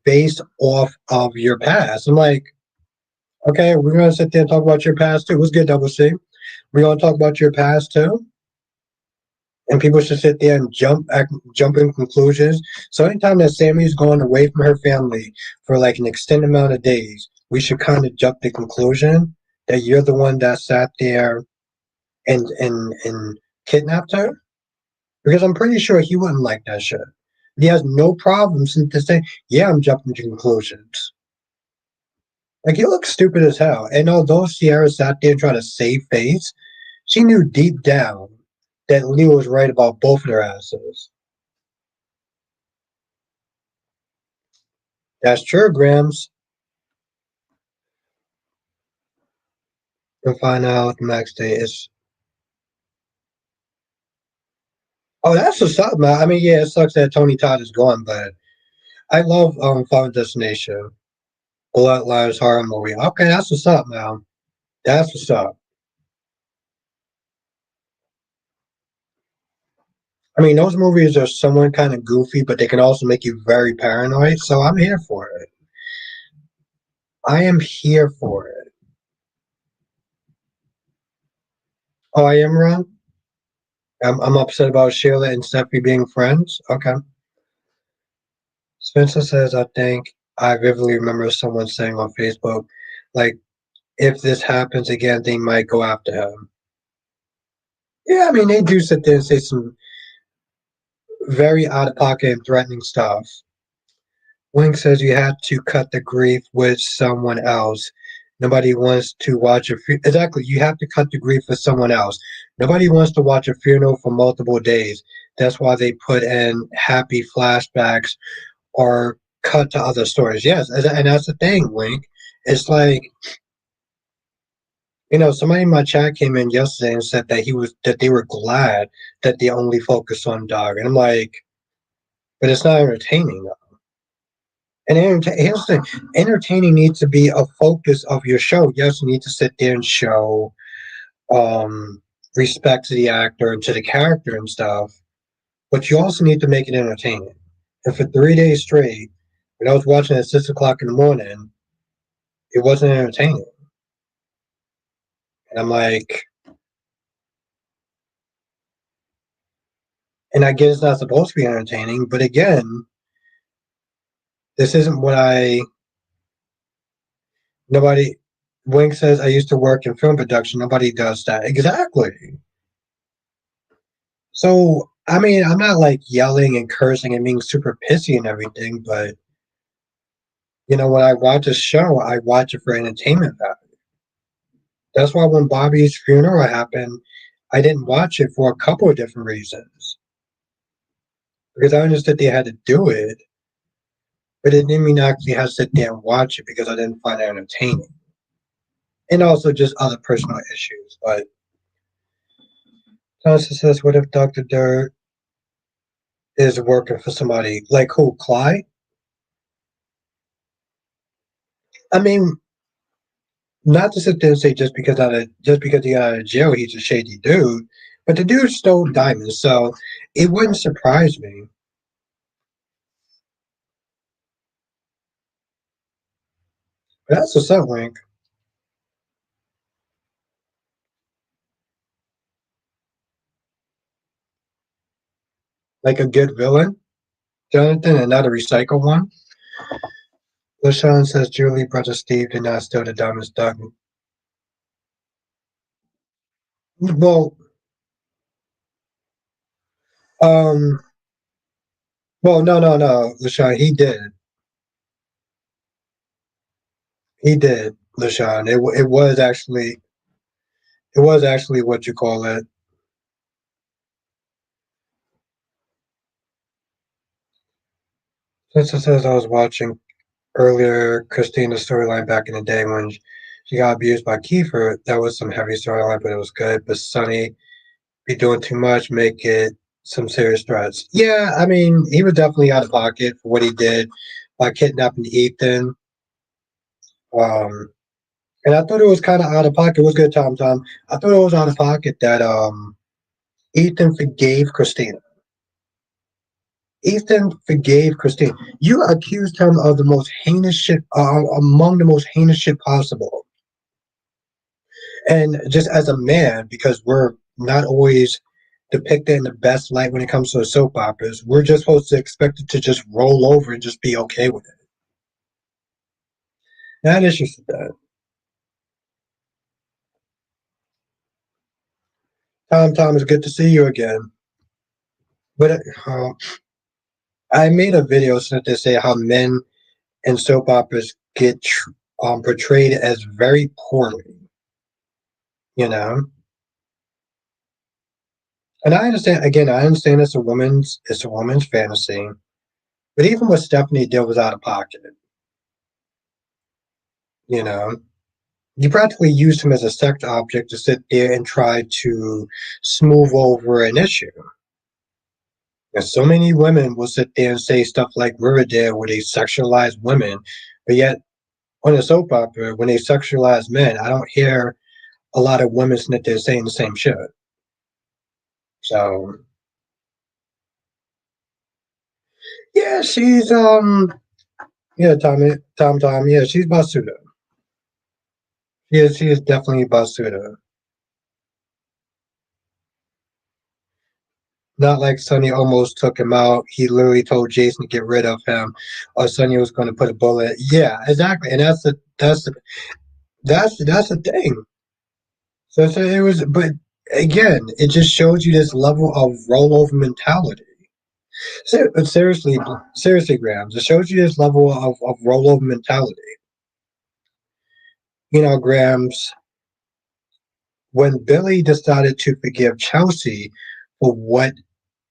based off of your past. I'm like, okay, we're gonna sit there and talk about your past too. What's good, Double C? We're gonna talk about your past too, and people should sit there and jump in conclusions. So anytime that Sammy's gone away from her family for like an extended amount of days, we should kind of jump to conclusion that you're the one that sat there and kidnapped her. Because I'm pretty sure he wouldn't like that shit. He has no problems to say, yeah, I'm jumping to conclusions. Like, he looks stupid as hell. And although Sierra sat there trying to save face, she knew deep down that Leo was right about both of their asses. That's true, Grams. You'll find out the next day is. Oh, that's what's up, man. I mean, yeah, it sucks that Tony Todd is gone, but I love Final Destination. Bloodlines horror movie. Okay, that's what's up, man. That's what's up. I mean, those movies are somewhat kind of goofy, but they can also make you very paranoid. So I'm here for it. I am here for it. Oh, I am wrong. I'm upset about Sheila and Steffi being friends. Okay. Spencer says, I think I vividly remember someone saying on Facebook, like, if this happens again, they might go after him. Yeah, I mean, they do sit there and say some very out of pocket and threatening stuff. Wink says you have to cut the grief with someone else. Nobody wants to watch a exactly. You have to cut the grief with someone else. Nobody wants to watch a funeral for multiple days. That's why they put in happy flashbacks or cut to other stories. Yes, and that's the thing, Wink. It's like somebody in my chat came in yesterday and said that they were glad that they only focused on Dog, and I'm like, but it's not entertaining though. And here's the thing, entertaining needs to be a focus of your show. Yes, you need to sit there and show um, respect to the actor and to the character and stuff, but you also need to make it entertaining. And for 3 days straight, when I was watching at 6 o'clock in the morning, it wasn't entertaining. And I'm like, and I guess it's not supposed to be entertaining, but again, this isn't what I. Nobody. Wink says I used to work in film production. Nobody does that. Exactly. So I mean, I'm not like yelling and cursing and being super pissy and everything, but when I watch a show, I watch it for entertainment value. That's why when Bobby's funeral happened, I didn't watch it for a couple of different reasons. Because I understood they had to do it, but it didn't mean I actually had to sit there and watch it because I didn't find it entertaining. And also just other personal issues. But Johnson says, what if Dr. Dirt is working for somebody like who, Clyde? I mean, not to sit there and say just because he got out of jail, he's a shady dude. But the dude stole diamonds, so it wouldn't surprise me. But that's what's up, Link. Like a good villain, Jonathan, and not a recycle one. LaShawn says Julie, brother Steve did not steal the diamonds. Doug. Well, um, well, no, LaShawn, he did. He did, LaShawn. It was actually what you call it. Since it says I was watching earlier Christina's storyline back in the day when she got abused by Kiefer. That was some heavy storyline, but it was good. But Sonny be doing too much, make it some serious threats. Yeah, I mean, he was definitely out of pocket for what he did by kidnapping Ethan. Um, and I thought it was kind of out of pocket. What's good, Tom? Tom? I thought it was out of pocket that Ethan forgave Christina. Ethan forgave Christina. You accused him of the most heinous shit, among the most heinous shit possible. And just as a man, because we're not always depicted in the best light when it comes to soap operas, we're just supposed to expect it to just roll over and just be okay with it. Not issues with that. Tom, it's good to see you again. But I made a video to say how men in soap operas get portrayed as very poorly, you know. And I understand. Again, I understand it's a woman's fantasy. But even what Stephanie did was out of pocket, you know. You practically used him as a sex object to sit there and try to smooth over an issue. And so many women will sit there and say stuff like Riverdale, where they sexualize women, but yet on a soap opera, when they sexualize men, I don't hear a lot of women sitting there saying the same shit. So yeah, she's yeah, Tom, yeah, she's Basuda. She is definitely Basuda. Not like Sonny almost took him out. He literally told Jason to get rid of him, or Sonny was going to put a bullet. Yeah, exactly, and that's the thing. So it was, but again, it just shows you this level of rollover mentality. Seriously, Grams, it shows you this level of rollover mentality. Grams, when Billy decided to forgive Chelsea for what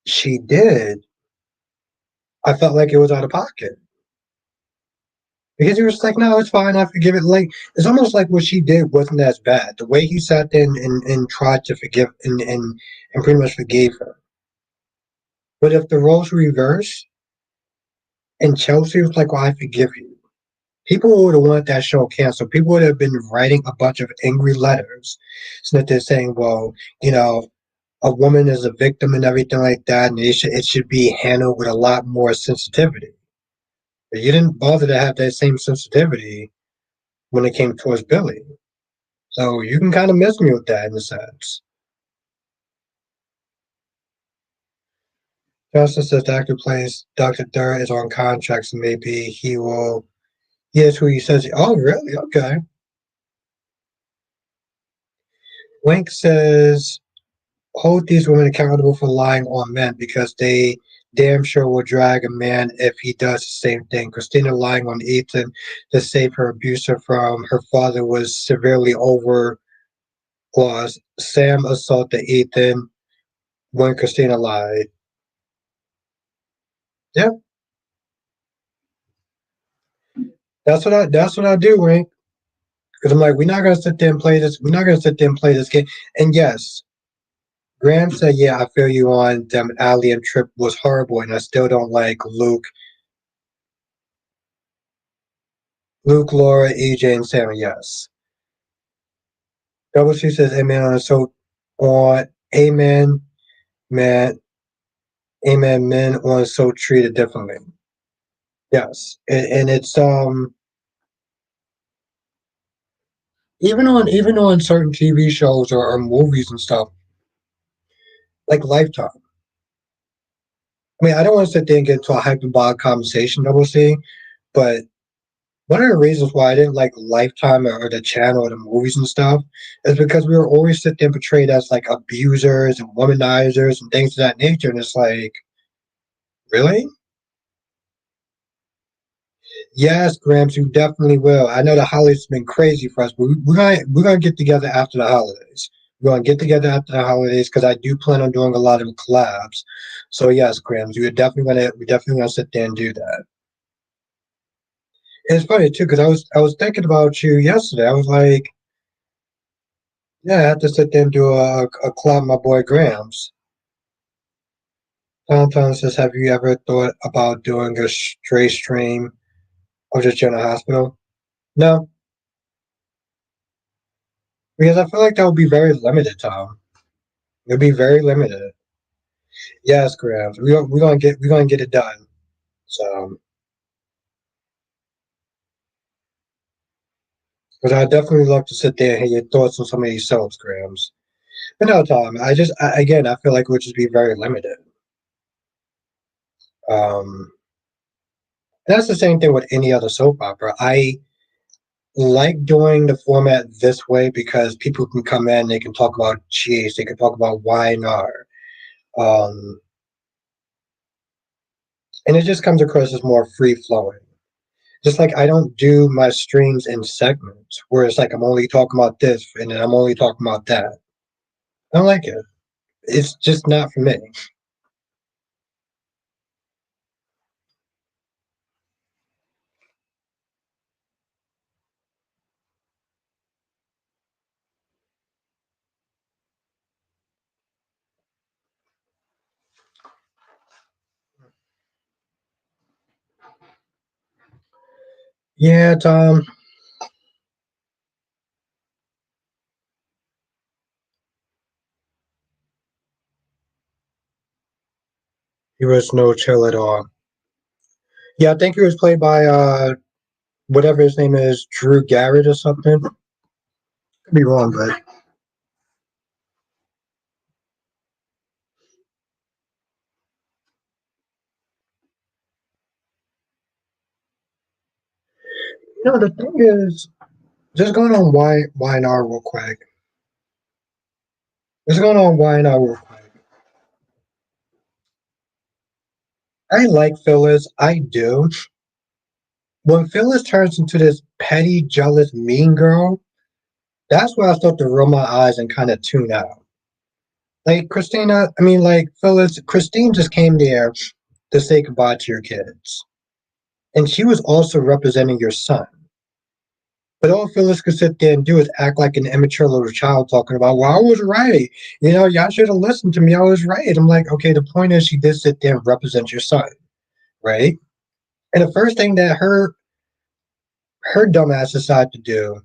she did, I felt like it was out of pocket. Because he was like, no, it's fine, I forgive it. Like, it's almost like what she did wasn't as bad. The way he sat there and tried to forgive and pretty much forgave her. But if the roles were reversed, And Chelsea was like, "Well, I forgive you." People would have wanted that show canceled. People would have been writing a bunch of angry letters, so that they're saying, "Well, you know, a woman is a victim and everything like that, and it should be handled with a lot more sensitivity." But you didn't bother to have that same sensitivity when it came towards Billy. So you can kind of miss me with that in a sense. Justice says the actor plays Dr. Durr is on contract, so maybe he will. He is who he says. Oh, really? Okay. Wink says hold these women accountable for lying on men because they damn sure will drag a man if he does the same thing. Christina lying on Ethan to save her abuser from her father was severely overlost. Sam assaulted Ethan when Christina lied. Yep, that's what I do, Wink. Because I'm like, we're not gonna sit there and play this. We're not gonna sit there and play this game. And yes, Graham said, "Yeah, I feel you on them. Ali and Trip was horrible, and I still don't like Luke, Laura, EJ, and Sarah." Yes. Double C says, "Amen." So on Amen, man, Amen, men on so treated differently. Yes, and it's even on certain TV shows or movies and stuff like Lifetime. I mean, I don't want to sit there and get into a hyperbolic conversation, Double C, but one of the reasons why I didn't like Lifetime or the channel or the movies and stuff is because we were always sit there portrayed as like abusers and womanizers and things of that nature. And it's like, really? Yes, Gramps, you definitely will. I know the holidays have been crazy for us, but we're gonna get together after the holidays. We're gonna get together after the holidays because I do plan on doing a lot of collabs. So yes, Gramps, we're definitely gonna sit there and do that. And it's funny too because I was thinking about you yesterday. I was like, yeah, I have to sit there and do a collab with my boy Grams. Tom says, have you ever thought about doing a straight stream or just in a hospital? No, because I feel like that would be very limited, Tom. It'll be very limited. Yes, Grams. We're gonna get it done. So, because I definitely love to sit there and hear your thoughts on some of these soaps, Grams. But no, Tom. Again, I feel like it would just be very limited. Um, and that's the same thing with any other soap opera. I like doing the format this way because people can come in, they can talk about cheese, they can talk about Y&R, and it just comes across as more free flowing. Just like I don't do my streams in segments where it's like I'm only talking about this and then I'm only talking about that. I don't like it. It's just not for me. Yeah, Tom, he was no chill at all. Yeah, I think he was played by whatever his name is, Drew Garrett or something. Could be wrong, but the thing is, just going on Y&R real quick. Just going on Y&R real quick. I like Phyllis, I do. When Phyllis turns into this petty, jealous, mean girl, that's when I start to roll my eyes and kind of tune out. Like Christina, I mean, like Phyllis, Christine just came there to say goodbye to your kids. And she was also representing your son. But all Phyllis could sit there and do is act like an immature little child talking about, well, I was right. Y'all should have listened to me. I was right. I'm like, okay, the point is she did sit there and represent your son, right? And the first thing that her dumbass decided to do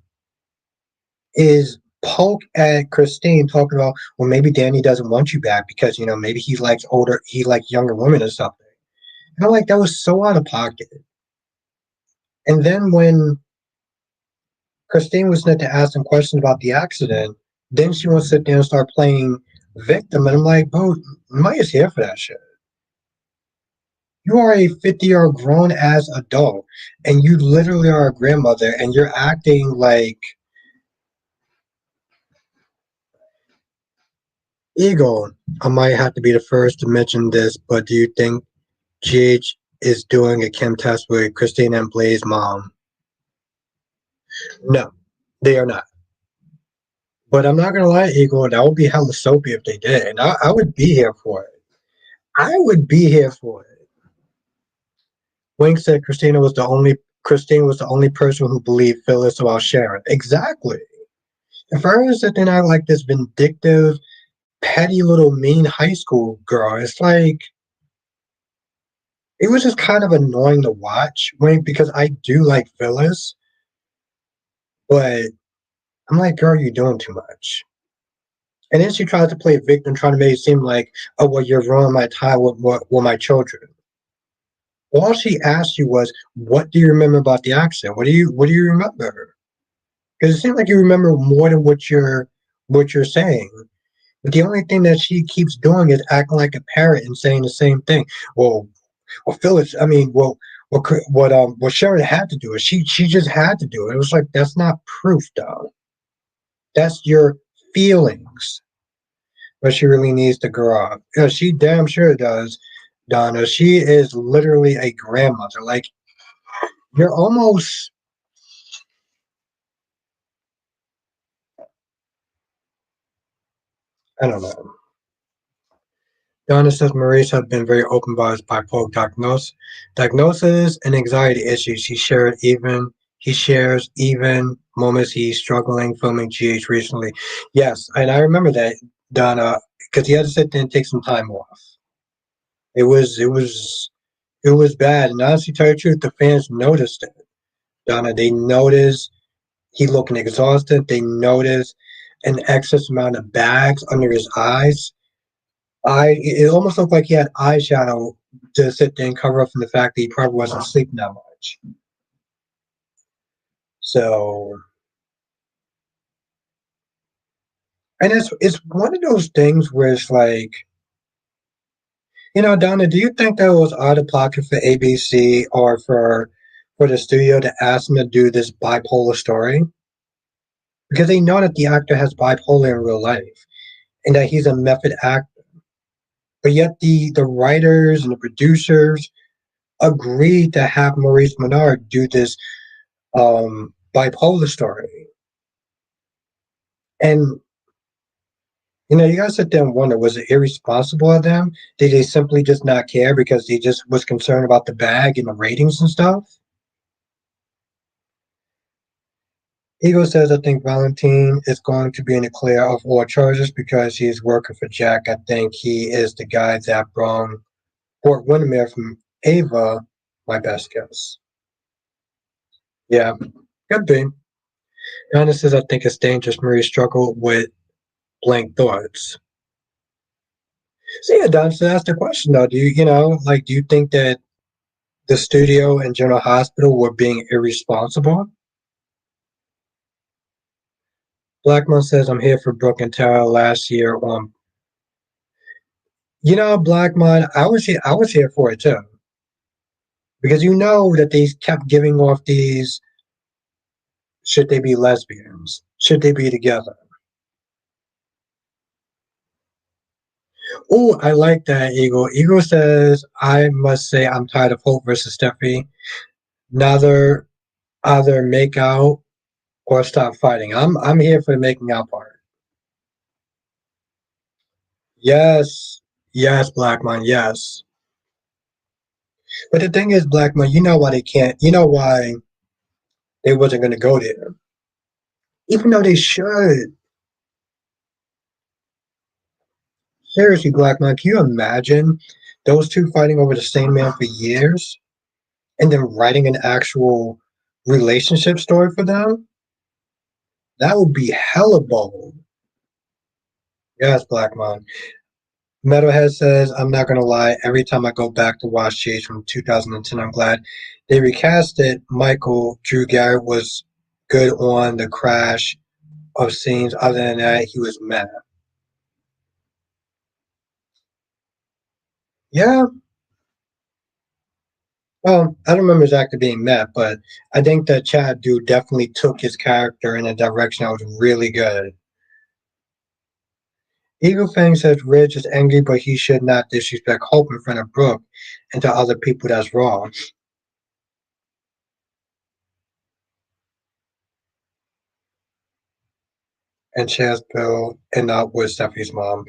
is poke at Christine, talking about, well, maybe Danny doesn't want you back because maybe he likes younger women or something. And I'm like, that was so out of pocket. And then when Christine was meant to ask some questions about the accident, then she wants to sit there and start playing victim, and I'm like, bro, Maya's here for that shit. You are a 50-year-old grown ass adult, and you literally are a grandmother, and you're acting like Eagle. I might have to be the first to mention this, but do you think GH is doing a chem test with Christine and Blaze's mom? No, they are not. But I'm not gonna lie, Eagle, that would be hella soapy if they did, and I would be here for it. I would be here for it. Wink said Christine was the only person who believed Phyllis about Sharon. Exactly. If I was sitting out like this vindictive, petty little mean high school girl, it's like it was just kind of annoying to watch, Wink, because I do like Phyllis, but I'm like, girl, you're doing too much. And then she tries to play a victim, trying to make it seem like, oh well, you're ruining my time with my children. All she asked you was, what do you remember about the accident? What do you remember? Because it seems like you remember more than what you're saying. But the only thing that she keeps doing is acting like a parrot and saying the same thing. Well, Phyllis. I mean, what Sharon had to do is she just had to do it. It was like that's not proof, dog. That's your feelings. But she really needs to grow up. Yeah, she damn sure does, Donna. She is literally a grandmother. Like you're almost. I don't know. Donna says Maurice has been very open about his bipolar diagnosis and anxiety issues. He shares even moments he's struggling filming GH recently. Yes, and I remember that, Donna, because he had to sit there and take some time off. It was bad, and honestly, to tell you the truth, the fans noticed it. Donna, they noticed he looking exhausted. They noticed an excess amount of bags under his eyes. It almost looked like he had eyeshadow to sit there and cover up from the fact that he probably wasn't sleeping that much. So, and it's one of those things where it's like, Donna, do you think that was out of pocket for ABC or for the studio to ask him to do this bipolar story? Because they know that the actor has bipolar in real life and that he's a method actor. But yet the writers and the producers agreed to have Maurice Menard do this bipolar story. And you gotta sit there and wonder, was it irresponsible of them? Did they simply just not care because they just was concerned about the bag and the ratings and stuff? Ego says, I think Valentine is going to be in the clear of all charges because he's working for Jack. I think he is the guy that brought Windermere from Ava, my best guess. Yeah, could be. Anna says, I think it's dangerous. Marie struggled with blank thoughts. So yeah, Don, so that's the question though. Do you think that the studio and General Hospital were being irresponsible? Blackmon says, I'm here for Brooke and Tara last year on. Blackmon, I was here for it too. Because you know that they kept giving off these, should they be lesbians? Should they be together? Oh, I like that, Eagle. Eagle says, I must say I'm tired of Hope versus Steffi. Neither either make out or stop fighting. I'm here for the making out part. Yes. Yes, Blackmon, yes. But the thing is, Blackmon, you know why they can't, you know why they wasn't gonna go there. Even though they should. Seriously, Blackmon, can you imagine those two fighting over the same man for years? and then writing an actual relationship story for them, that would be hella bold. Yes, Black Man. Metalhead says, I'm not gonna lie, every time I go back to watch Chase from 2010, I'm glad they recast it. Michael Drew Garrett was good on the crash of scenes. Other than that, he was mad. Yeah, well, I don't remember his actor being mad, but I think that Chad dude definitely took his character in a direction that was really good. Eagle Fang says Ridge is angry, but he should not disrespect Hope in front of Brooke and to other people. That's wrong. And Chaz Bill and up with Steffi's mom.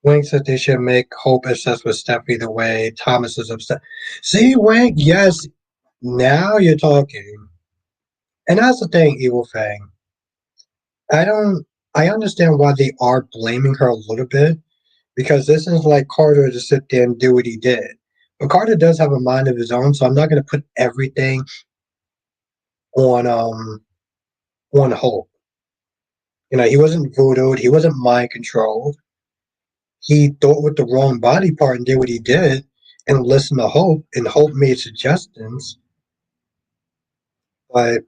Wink said they should make Hope obsessed with Steffi the way Thomas is obsessed. See, Wink, yes, now you're talking. And that's the thing, Evil Fang. I don't. I understand why they are blaming her a little bit because this is like Carter to sit there and do what he did. But Carter does have a mind of his own, so I'm not going to put everything on Hope. You know, he wasn't voodooed, he wasn't mind controlled. He thought with the wrong body part and did what he did, and listened to Hope, and Hope made suggestions. But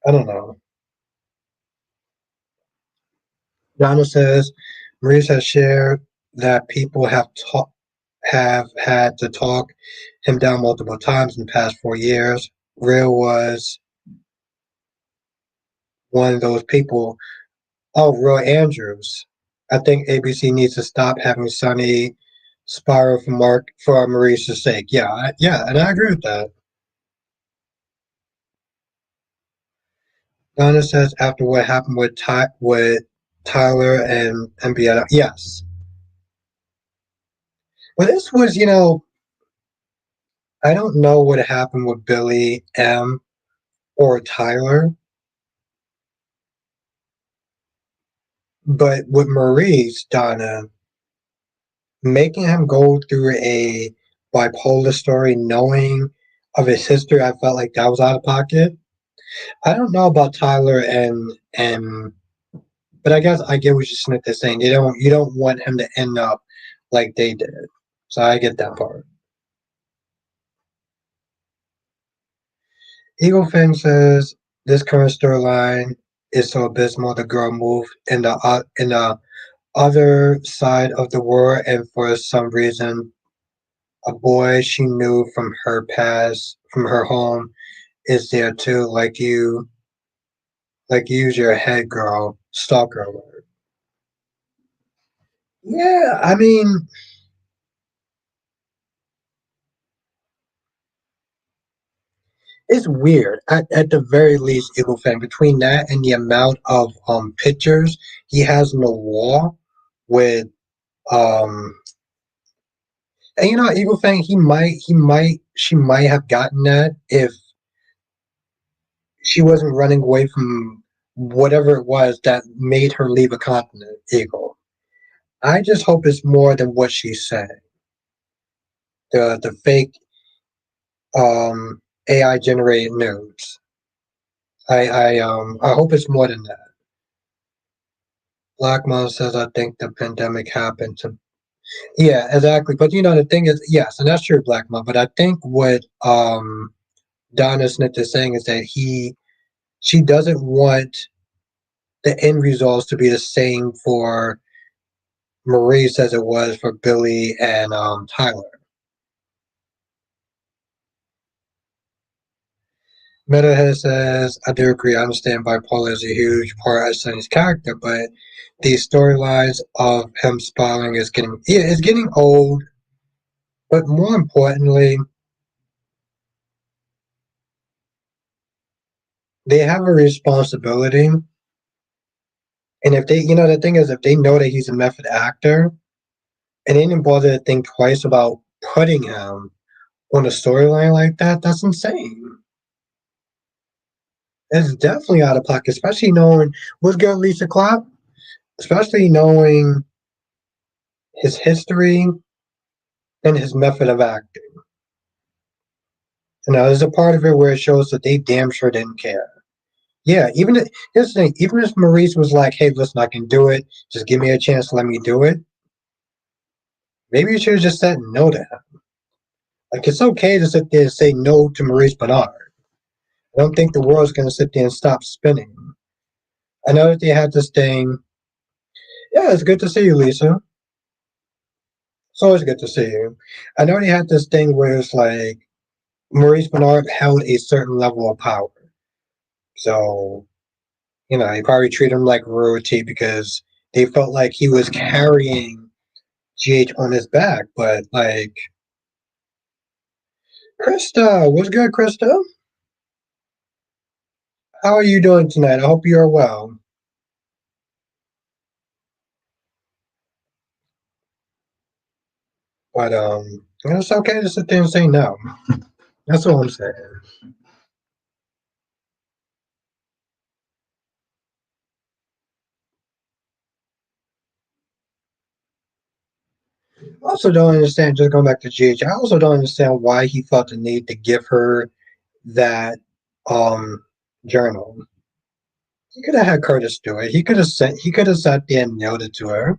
I don't know. Donna says Maurice has shared that people have had to talk him down multiple times in the past 4 years. Real was one of those people. Oh, Roy Andrews. I think ABC needs to stop having Sonny spiral for Maurice's sake. Yeah, yeah, and I agree with that. Donna says after what happened with Tyler and Beata, yes. But this was, I don't know what happened with Billy M or Tyler, but with Maurice, Donna, making him go through a bipolar story, knowing of his history, I felt like that was out of pocket. I don't know about Tyler and but I guess I get what Smith is saying. You don't want him to end up like they did. So I get that part. Eagle Fang says this current storyline is so abysmal. The girl moved in the other side of the world, and for some reason, a boy she knew from her past, from her home, is there too. Like use your head, girl. Stalker alert. Yeah, I mean, it's weird. At the very least, Eagle Fang, between that and the amount of pictures he has on the wall with um and Eagle Fang, she might have gotten that if she wasn't running away from whatever it was that made her leave a continent, Eagle. I just hope it's more than what she said. The fake AI generated nudes. I hope it's more than that. Black Mom says I think the pandemic happened to yeah, exactly. But the thing is yes, and that's true, Black Mom, but I think what Donna Smith is saying is that she doesn't want the end results to be the same for Maurice as it was for Billy and Tyler. Metalhead says, I do agree. I understand bipolar is a huge part of Sonny's character, but the storylines of him spiraling is getting old. But more importantly, they have a responsibility. And if they, the thing is, if they know that he's a method actor, and they didn't bother to think twice about putting him on a storyline like that, that's insane. It's definitely out of pocket, especially knowing what's good, Lisa Clapp, especially knowing his history. and his method of acting. There's a part of it where it shows that they damn sure didn't care. Yeah, here's the thing. Even if Maurice was like, "Hey, listen, I can do it. Just give me a chance to let me do it." Maybe you should have just said no to him. Like it's okay to sit there and say no to Maurice Bernard. I don't think the world's going to sit there and stop spinning. I know that they had this thing. Yeah, it's good to see you, Lisa. It's always good to see you. I know they had this thing where it's like Maurice Bernard held a certain level of power. So, he probably treated him like royalty because they felt like he was carrying GH on his back. But, like, Krista, what's good, Krista? How are you doing tonight? I hope you are well. But, it's okay to sit there and say no. That's all I'm saying. I also don't understand, just going back to GH, I also don't understand why he felt the need to give her that um journal. He could have had Curtis do it. He could have sat there and nailed it to her.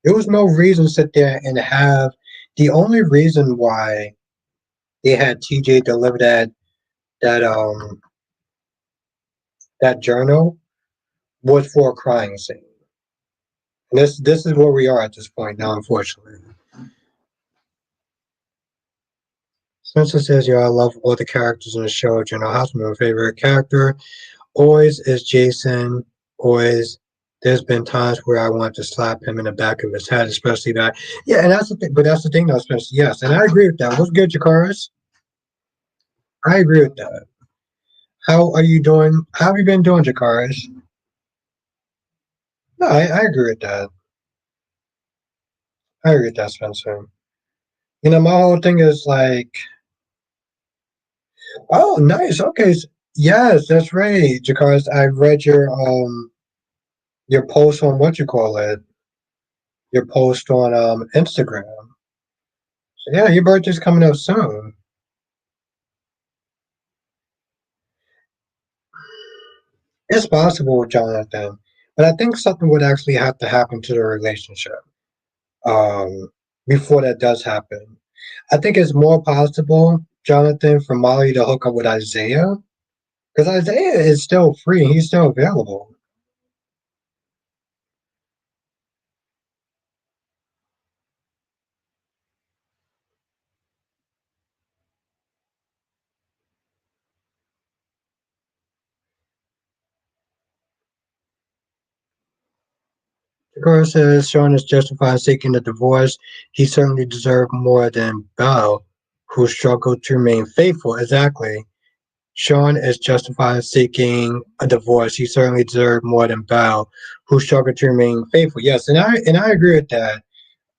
There was no reason to sit there and have the only reason why they had TJ deliver that that journal was for a crying scene. And this is where we are at this point now, unfortunately. Spencer says, "Yeah, I love all the characters in the show. General House, my favorite character always is Jason. Always, there's been times where I want to slap him in the back of his head, especially that. Yeah, and that's the thing. But that's the thing, though, Spencer. Yes, and I agree with that. What's good, Jakaris? I agree with that. How are you doing? How have you been doing, Jakaris? No, I agree with that. I agree with that, Spencer. My whole thing is like, oh, nice. Okay, yes, that's right, Jakaris. I read your post on what you call it, your post on Instagram. So yeah, your birthday's coming up soon. It's possible, Jonathan, but I think something would actually have to happen to the relationship um, before that does happen. I think it's more possible, Jonathan, for Molly to hook up with Isaiah because Isaiah is still free and he's still available. The girl says Sean is justified in seeking a divorce. He certainly deserved more than Belle, who struggled to remain faithful. Exactly. Sean is justified in seeking a divorce. He certainly deserved more than Belle, who struggled to remain faithful. Yes, and I agree with that,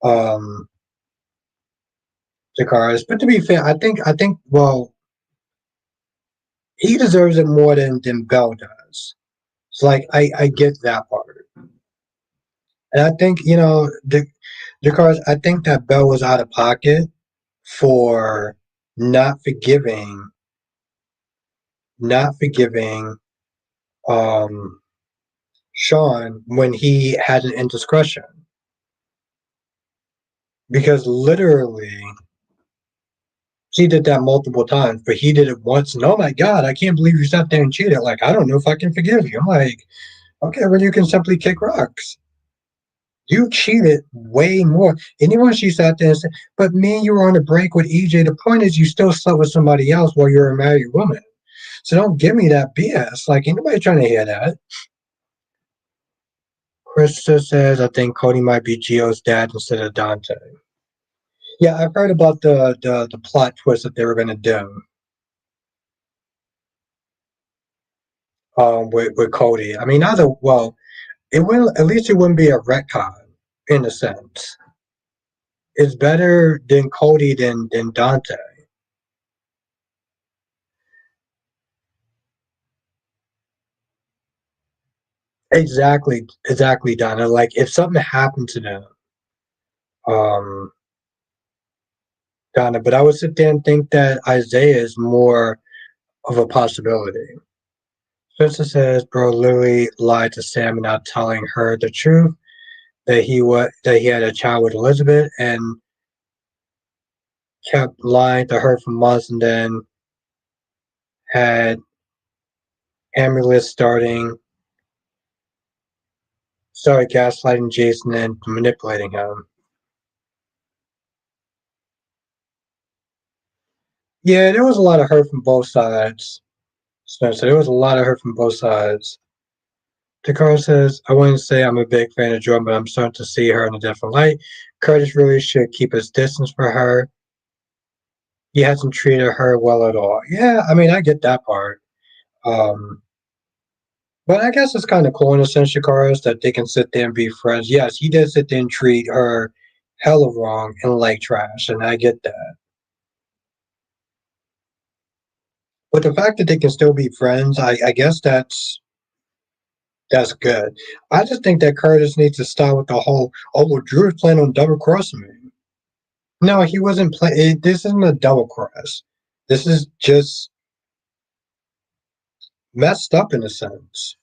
um, Zakaris. But to be fair, I think well, he deserves it more than Belle does. It's like I get that part. And I think, Zakaris, I think that Belle was out of pocket for not forgiving not forgiving um Sean when he had an indiscretion. Because literally she did that multiple times, but he did it once. And oh my God, I can't believe you sat there and cheated. Like, I don't know if I can forgive you. I'm like, okay, well, you can simply kick rocks. You cheated way more. Anyone she sat there and said, but me and you were on a break with EJ. The point is, you still slept with somebody else while you're a married woman. So don't give me that BS. Like, anybody trying to hear that? Krista says, I think Cody might be Gio's dad instead of Dante. Yeah, I've heard about the plot twist that they were going to do with Cody. I mean, either well, it will at least it wouldn't be a retcon in a sense. It's better than Cody than Dante. Exactly, Donna. Like if something happened to them, um, kind of. But I would sit there and think that Isaiah is more of a possibility. Spencer says, "Bro, literally lied to Sam without telling her the truth that he had a child with Elizabeth, and kept lying to her for months, and then had Amulet started gaslighting Jason and manipulating him." Yeah, there was a lot of hurt from both sides, Spencer. There was a lot of hurt from both sides. Dakar says, "I wouldn't say I'm a big fan of Jordan, but I'm starting to see her in a different light. Curtis really should keep his distance for her. He hasn't treated her well at all." Yeah, I mean, I get that part. Um, but I guess it's kind of cool in a sense, Shakara's, that they can sit there and be friends. Yes, he did sit there and treat her hella wrong and like trash, and I get that. But the fact that they can still be friends, I guess that's good. I just think that Curtis needs to stop with the whole, "Oh, well, Drew is planning on double crossing me." No, he wasn't playing. This isn't a double cross. This is just messed up in a sense.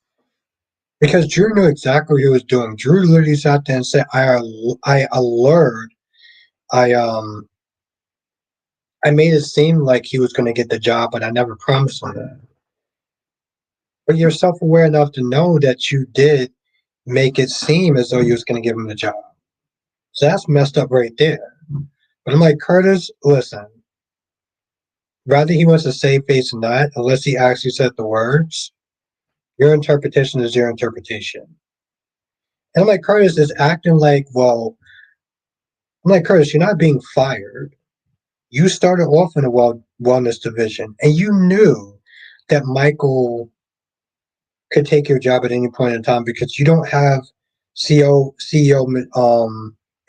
Because Drew knew exactly what he was doing. Drew literally sat there and said, I allured, I I made it seem like he was going to get the job, but I never promised him that." But you're self-aware enough to know that you did make it seem as though you was going to give him the job. So that's messed up right there. But I'm like, Curtis, listen, rather he wants to save face or not, unless he actually said the words, your interpretation is your interpretation. And I'm like, Curtis is acting like, well, I'm like, Curtis, you're not being fired. You started off in a wellness division, and you knew that Michael could take your job at any point in time because you don't have CEO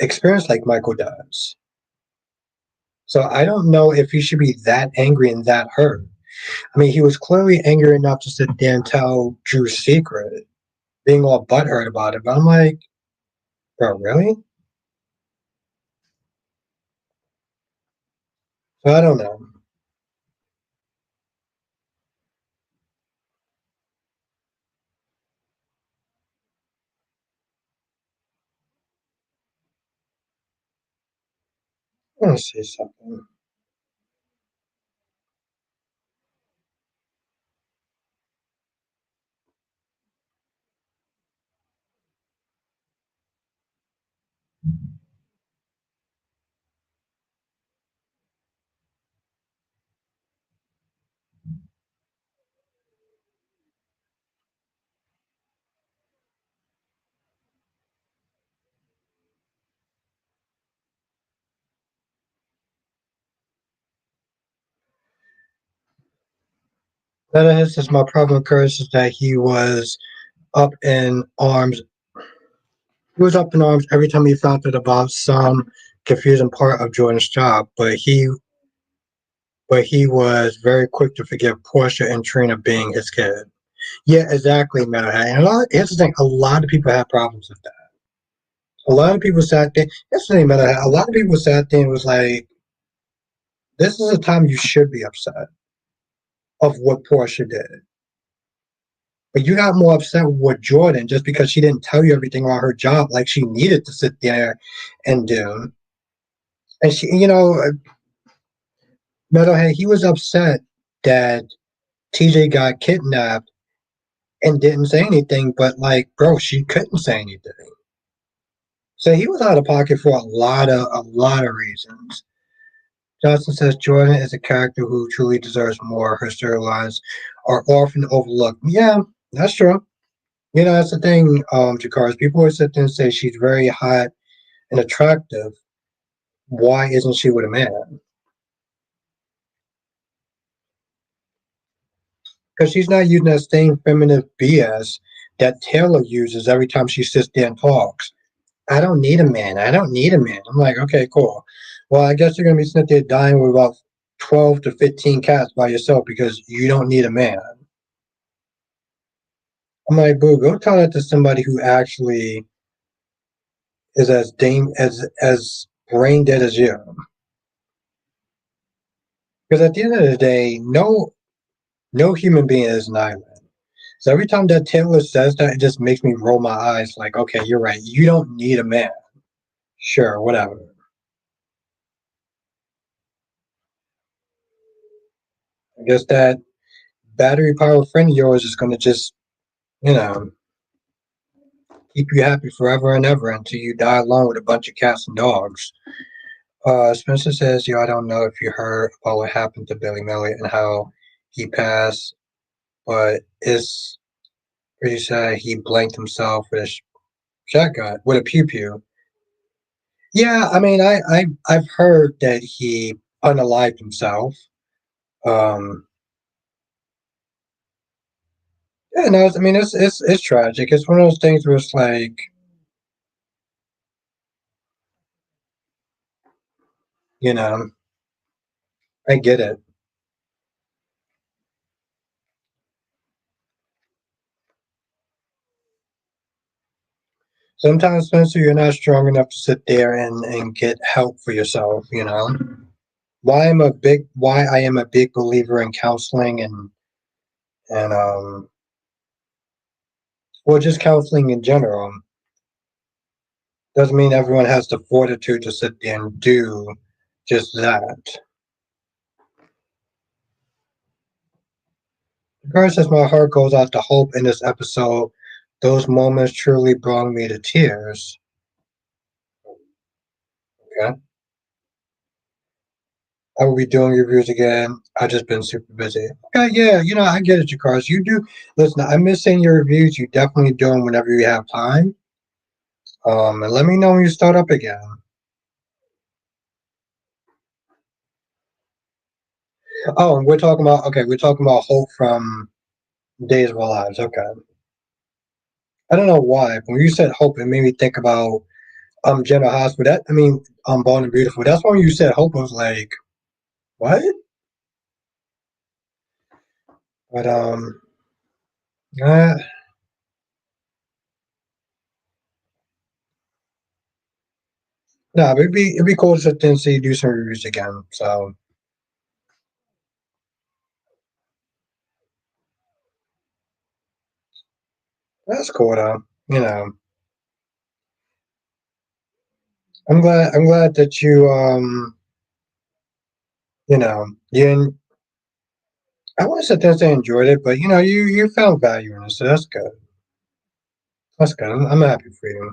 experience like Michael does. So I don't know if he should be that angry and that hurt. I mean, he was clearly angry enough to sit there and tell Drew's secret, being all butthurt about it. But I'm like, bro, really? So I don't know. I want to say something. That is my problem with Curtis is that up in arms. He was up in arms every time he found out about some confusing part of Jordan's job, but he was very quick to forgive Portia and Trina being his kid. Yeah, exactly, Metalhead. And here's the thing: a lot of people have problems with that. A lot of people sat there. Here's the thing, Metalhead. A lot of people sat there and was like, "This is a time you should be upset of what Portia did." But you got more upset with Jordan just because she didn't tell you everything about her job like she needed to sit there and do. And she, Metalhead, he was upset that TJ got kidnapped and didn't say anything, but like, bro, she couldn't say anything. So he was out of pocket for a lot of reasons. Johnson says Jordan is a character who truly deserves more. Her storylines are often overlooked. Yeah, that's true. That's the thing, Jakars. People always sit there and say she's very hot and attractive. Why isn't she with a man? Because she's not using that same feminine BS that Taylor uses every time she sits there and talks. I don't need a man. I don't need a man. I'm like, okay, cool. Well, I guess you're gonna be sitting there dying with about 12 to 15 cats by yourself because you don't need a man. I'm like, boo, go tell that to somebody who actually is as brain dead as you. Because at the end of the day, no human being is an island. So every time that Taylor says that, it just makes me roll my eyes. Like, okay, you're right. You don't need a man. Sure, whatever. I guess that battery powered friend of yours is going to just, you know, keep you happy forever and ever until you die alone with a bunch of cats and dogs. Spencer says, "Yo, I don't know if you heard about what happened to Billy Miller and how he passed, but it's pretty sad he blanked himself with a shotgun, with a pew pew." Yeah, I mean, I've heard that he unalived himself. Um, yeah, no, I mean, it's tragic. It's one of those things where it's like, you know, I get it. Sometimes, Spencer, you're not strong enough to sit there and get help for yourself. You know, why I am a big believer in counseling and well, just counseling in general. Doesn't mean everyone has the fortitude to sit there and do just that. Regardless, as my heart goes out to Hope in this episode, those moments truly brought me to tears. Okay. I will be doing reviews again. I've just been super busy. Okay, yeah, I get it, Jakars. You do listen, I miss seeing your reviews. You definitely do them whenever you have time. And let me know when you start up again. Oh, and we're talking about Hope from Days of Our Lives. Okay. I don't know why, but when you said Hope, it made me think about General Hospital. Born and Beautiful. That's when you said Hope. I was like, what? But uh, no, but it'd be cool to sit there and see you do some reviews again. So that's cool though. I'm glad that you. I want to sit there and say enjoyed it, but you found value in it, so that's good. That's good. I'm happy for you.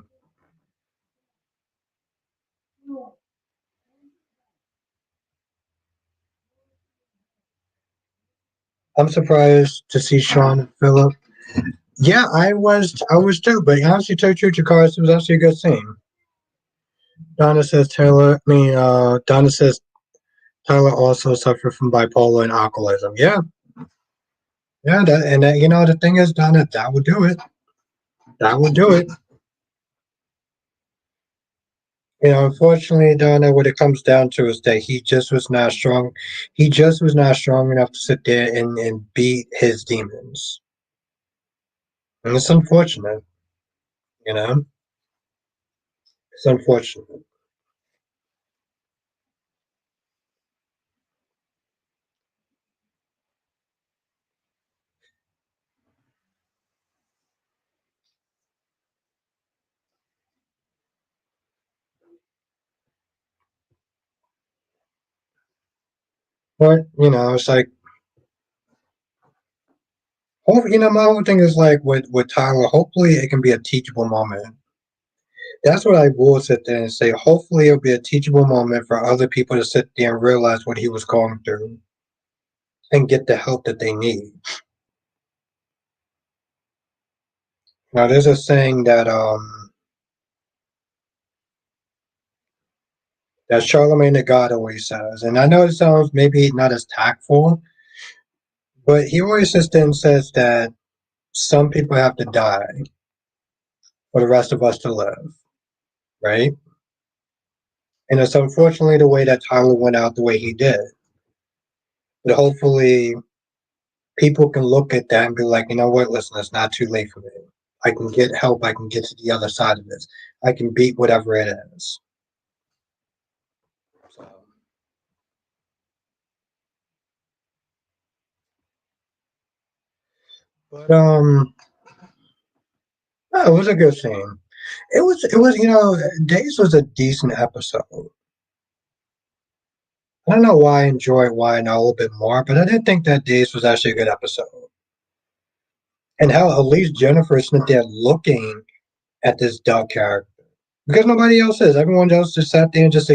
I'm surprised to see Sean and Philip. Yeah, I was too, but honestly, to tell you the truth, Jakar, it was actually a good scene. Donna says Tyler also suffered from bipolar and alcoholism. Yeah, yeah, the thing is, Donna, that would do it. That would do it. Unfortunately, Donna, what it comes down to is that he just was not strong. He just was not strong enough to sit there and beat his demons. And it's unfortunate, you know? It's unfortunate. But, it's like, my whole thing is like with Tyler, hopefully it can be a teachable moment. That's what I will sit there and say. Hopefully it'll be a teachable moment for other people to sit there and realize what he was going through and get the help that they need. Now, there's a saying that Charlemagne the God always says, and I know it sounds maybe not as tactful, but he always sits there and says that some people have to die for the rest of us to live, right? And it's unfortunately the way that Tyler went out the way he did. But hopefully people can look at that and be like, you know what, listen, it's not too late for me. I can get help. I can get to the other side of this. I can beat whatever it is. So, But no, it was a good scene. It was Days was a decent episode. I don't know why I enjoyed why now a little bit more, but I did think that Days was actually a good episode. And how at least Jennifer is not there looking at this Doug character because nobody else is. Everyone else just sat there and just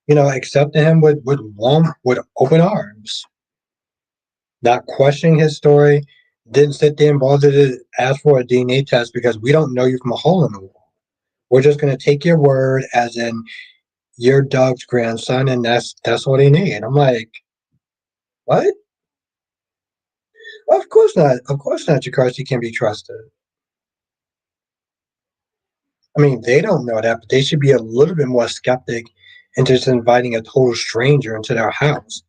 accepted him with open arms, not questioning his story. Didn't sit there and bother to ask for a DNA test because we don't know you from a hole in the wall. We're just going to take your word as in you're Doug's grandson, and that's what they need. And I'm like, what? Of course not. Of course not. Jakarsi can be trusted. I mean, they don't know that, but they should be a little bit more skeptic into just inviting a total stranger into their house.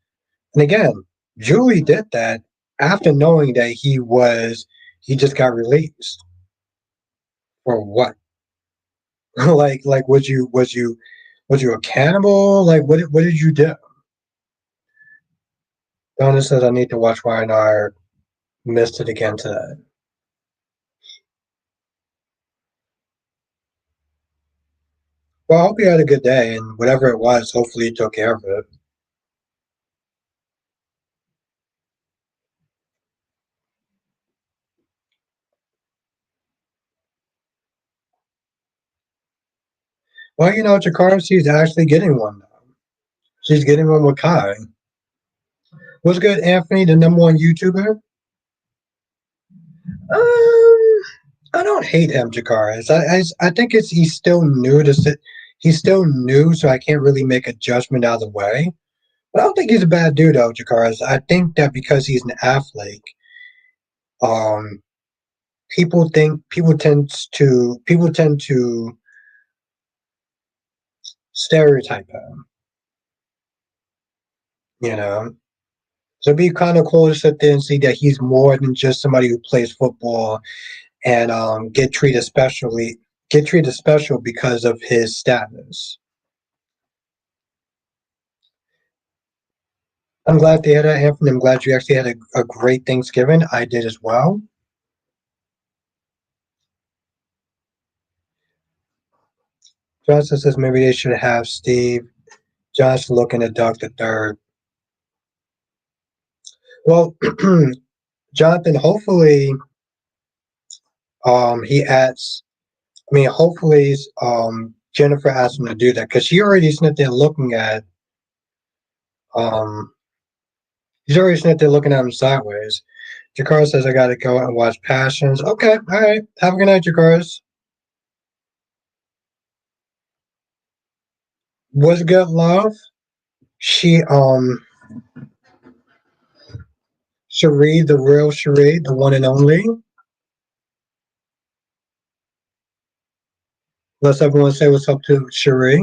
And again, Julie did that after knowing that he just got released. For what? like was you a cannibal? Like what did you do? Donna says I need to watch Y&R. Missed it again today. Well, I hope you had a good day, and whatever it was, hopefully you took care of it. Well, Jakara, she's actually getting one now. She's getting one with Kai. What's good, Anthony, the number one YouTuber? I don't hate him, Jakara. I think he's still new to sit. He's still new, so I can't really make a judgment out of the way. But I don't think he's a bad dude, though, Jakara. I think that because he's an athlete, um, people tend to stereotype him. You know, so it'd be kind of cool to sit there and see that he's more than just somebody who plays football and get treated special because of his status. I'm glad they had that, Anthony. I'm glad you actually had a great Thanksgiving. I did as well. Johnson says maybe they should have Steve Johnson looking at Doug the Third. Well, Jonathan, hopefully, he adds. I mean, hopefully, Jennifer asked him to do that because she already sat there looking at. Um, he's already sat there looking at him sideways. Jakar says, I got to go and watch Passions. Okay, all right. Have a good night, Jakars. Was good, love. She, Cherie, the real Cherie, the one and only. Let's everyone say what's up to Cherie.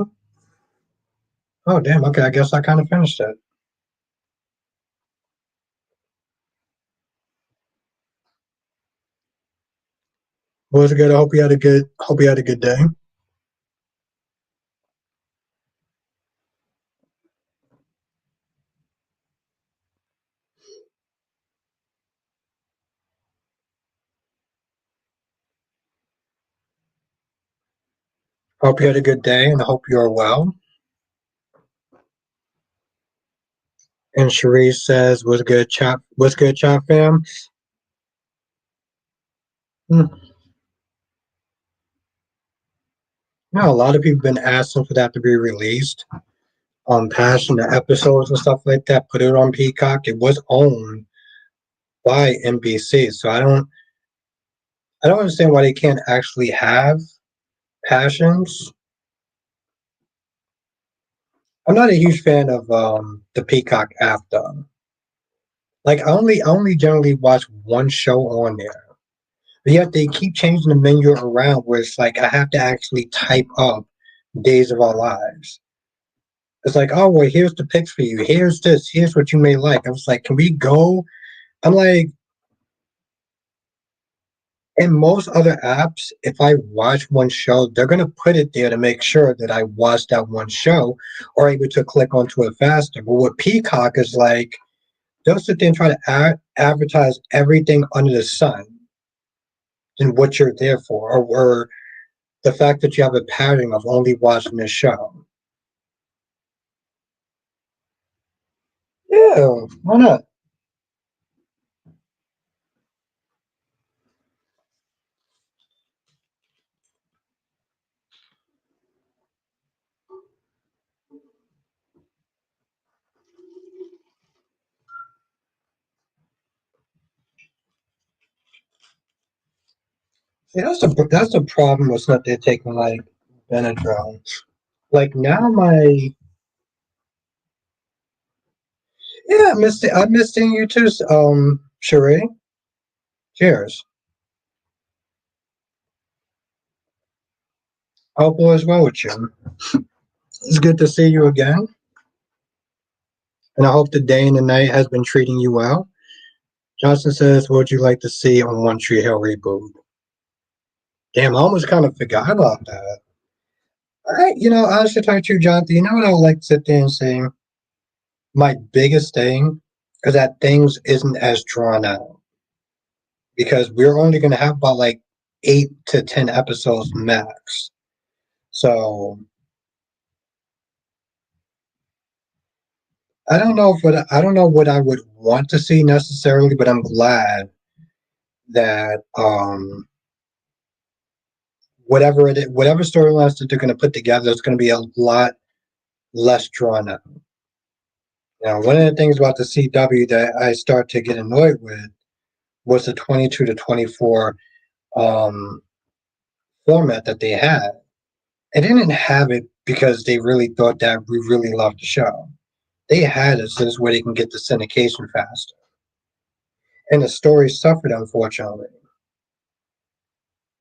Oh, damn. Okay, I guess I kind of finished it. Was good. I hope you had a good day. Hope you had a good day, and I hope you're well. And Cherie says, "Was good, chop? What's good, chop fam?" Hmm. A lot of people have been asking for that to be released on Passion, the episodes and stuff like that. Put it on Peacock. It was owned by NBC, so I don't understand why they can't actually have Passions. I'm not a huge fan of the Peacock app though. Like I only generally watch one show on there. But yet they keep changing the menu around where it's like I have to actually type up Days of Our Lives. It's like, oh well, here's the picks for you. Here's this. Here's what you may like. I was like, can we go? I'm like, in most other apps, if I watch one show, they're gonna put it there to make sure that I watched that one show or able to click onto it faster. But with Peacock is like they'll sit there and try to advertise everything under the sun than what you're there for, or the fact that you have a pattern of only watching this show. Yeah, why not? See, that's the problem with not they're taking like Benadryl. Like now, my yeah, I missed seeing you too. Sheree, cheers. Hope all is well with you. It's good to see you again, and I hope the day and the night has been treating you well. Johnson says, "What would you like to see on One Tree Hill reboot?" Damn, I almost kind of forgot about that. Honestly, tell you the truth, Jonathan, you know what I would like to sit there and say? My biggest thing is that things isn't as drawn out because we're only going to have about like 8 to 10 episodes max. So I don't know what I would want to see necessarily, but I'm glad that whatever storylines that they're going to put together is going to be a lot less drawn out. Now, one of the things about the CW that I start to get annoyed with was the 22 to 24 um, format that they had. And they didn't have it because they really thought that we really loved the show. They had it so this way they can get the syndication faster. And the story suffered, unfortunately.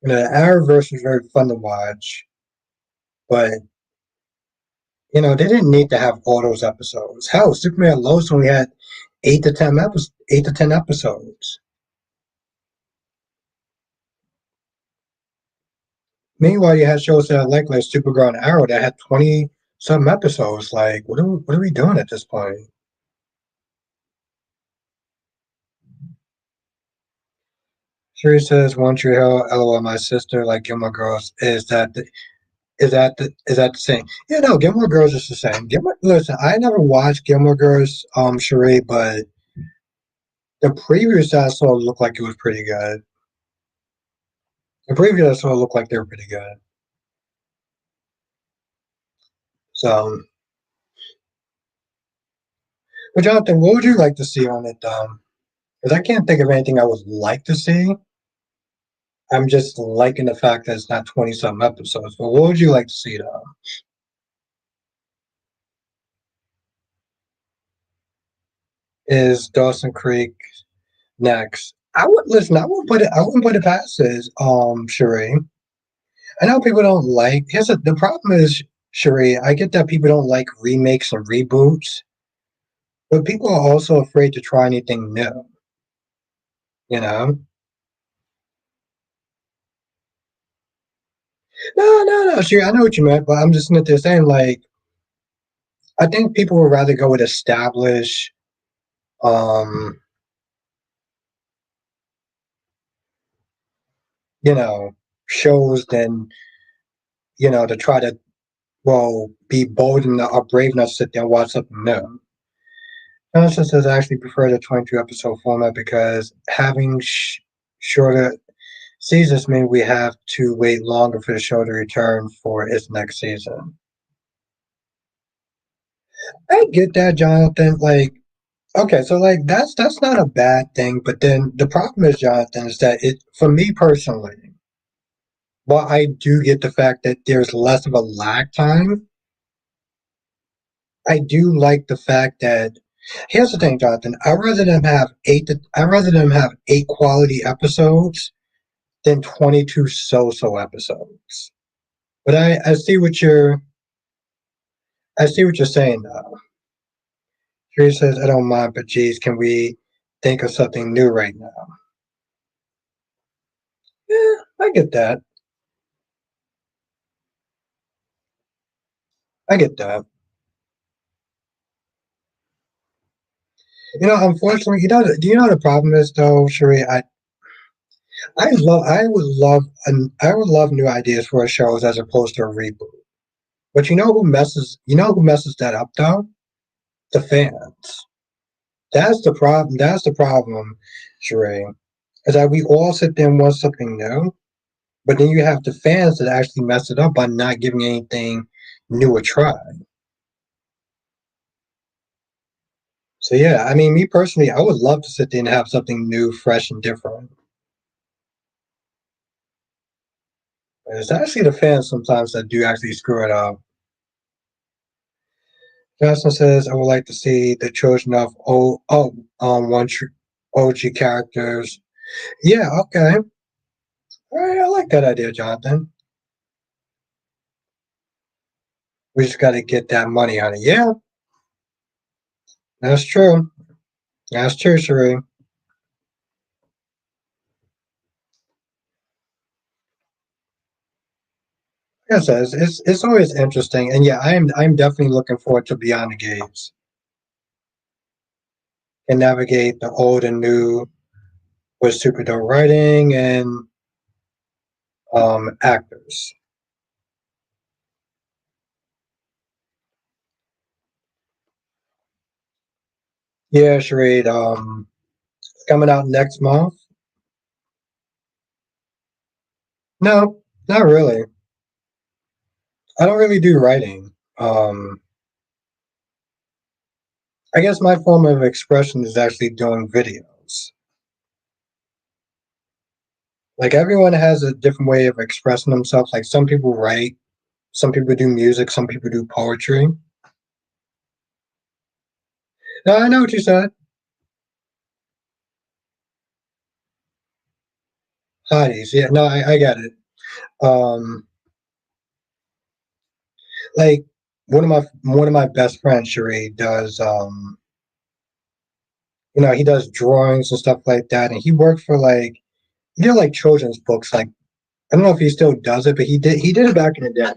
The Arrowverse was very fun to watch, but they didn't need to have all those episodes. Hell, Superman and Lois only had 8 to 10 episodes. Meanwhile, you had shows that I like Supergirl and Arrow that had 20 some episodes. Like, what are we doing at this point? Sherry says, "One Tree Hill, LOL, my sister, like Gilmore Girls, is that the same?" Yeah, no, Gilmore Girls is the same. Listen, I never watched Gilmore Girls, Sheree, but the previews that I saw looked like it was pretty good. The previews I saw looked like they were pretty good. So, but Jonathan, what would you like to see on it? Because I can't think of anything I would like to see. I'm just liking the fact that it's not 20 something episodes. But what would you like to see though? Is Dawson Creek next? I would listen. I wouldn't put it. I wouldn't put it past this. Sheree. I know people don't like. The problem is, Sheree. I get that people don't like remakes and reboots, but people are also afraid to try anything new. You know? No. Sheree, I know what you meant, but I'm just sitting there saying like I think people would rather go with established, um, you know, shows than to try to be bold enough or brave enough to sit there and watch something new. Johnson says I actually prefer the 22 episode format because having shorter seasons mean we have to wait longer for the show to return for its next season. I get that, Jonathan. Like, okay, so like that's not a bad thing, but then the problem is, Jonathan, is that it for me personally, while I do get the fact that there's less of a lag time, I do like the fact that here's the thing, Jonathan. I'd rather them have 8 quality episodes than 22 so-so episodes. But I see what you're saying now. She says, I don't mind, but geez, can we think of something new right now? Yeah, I get that. I get that. Unfortunately, do you know the problem is though, Sheree? I would love new ideas for shows as opposed to a reboot. But you know who messes that up though? The fans. That's the problem. That's the problem, Sheree. Is that we all sit there and want something new, but then you have the fans that actually mess it up by not giving anything new a try. So yeah, I mean, me personally, I would love to sit there and have something new, fresh, and different. But it's actually the fans sometimes that do actually screw it up. Johnson says, "I would like to see the children of OG characters." Yeah, okay. All right, I like that idea, Jonathan. We just got to get that money, honey. Yeah, that's true. That's true, Sheree. Yes, it's always interesting, and yeah, I'm definitely looking forward to Beyond the Gates and navigate the old and new with super dope writing and actors. Yeah, Sheree. It's coming out next month. No, not really. I don't really do writing. I guess my form of expression is actually doing videos. Like everyone has a different way of expressing themselves. Like some people write, some people do music, some people do poetry. No, I know what you said. Hotties. Yeah, no, I get it. Um, like one of my best friends, Sheree, does he does drawings and stuff like that, and he worked for he did like children's books. Like I don't know if he still does it, but he did it back in the day,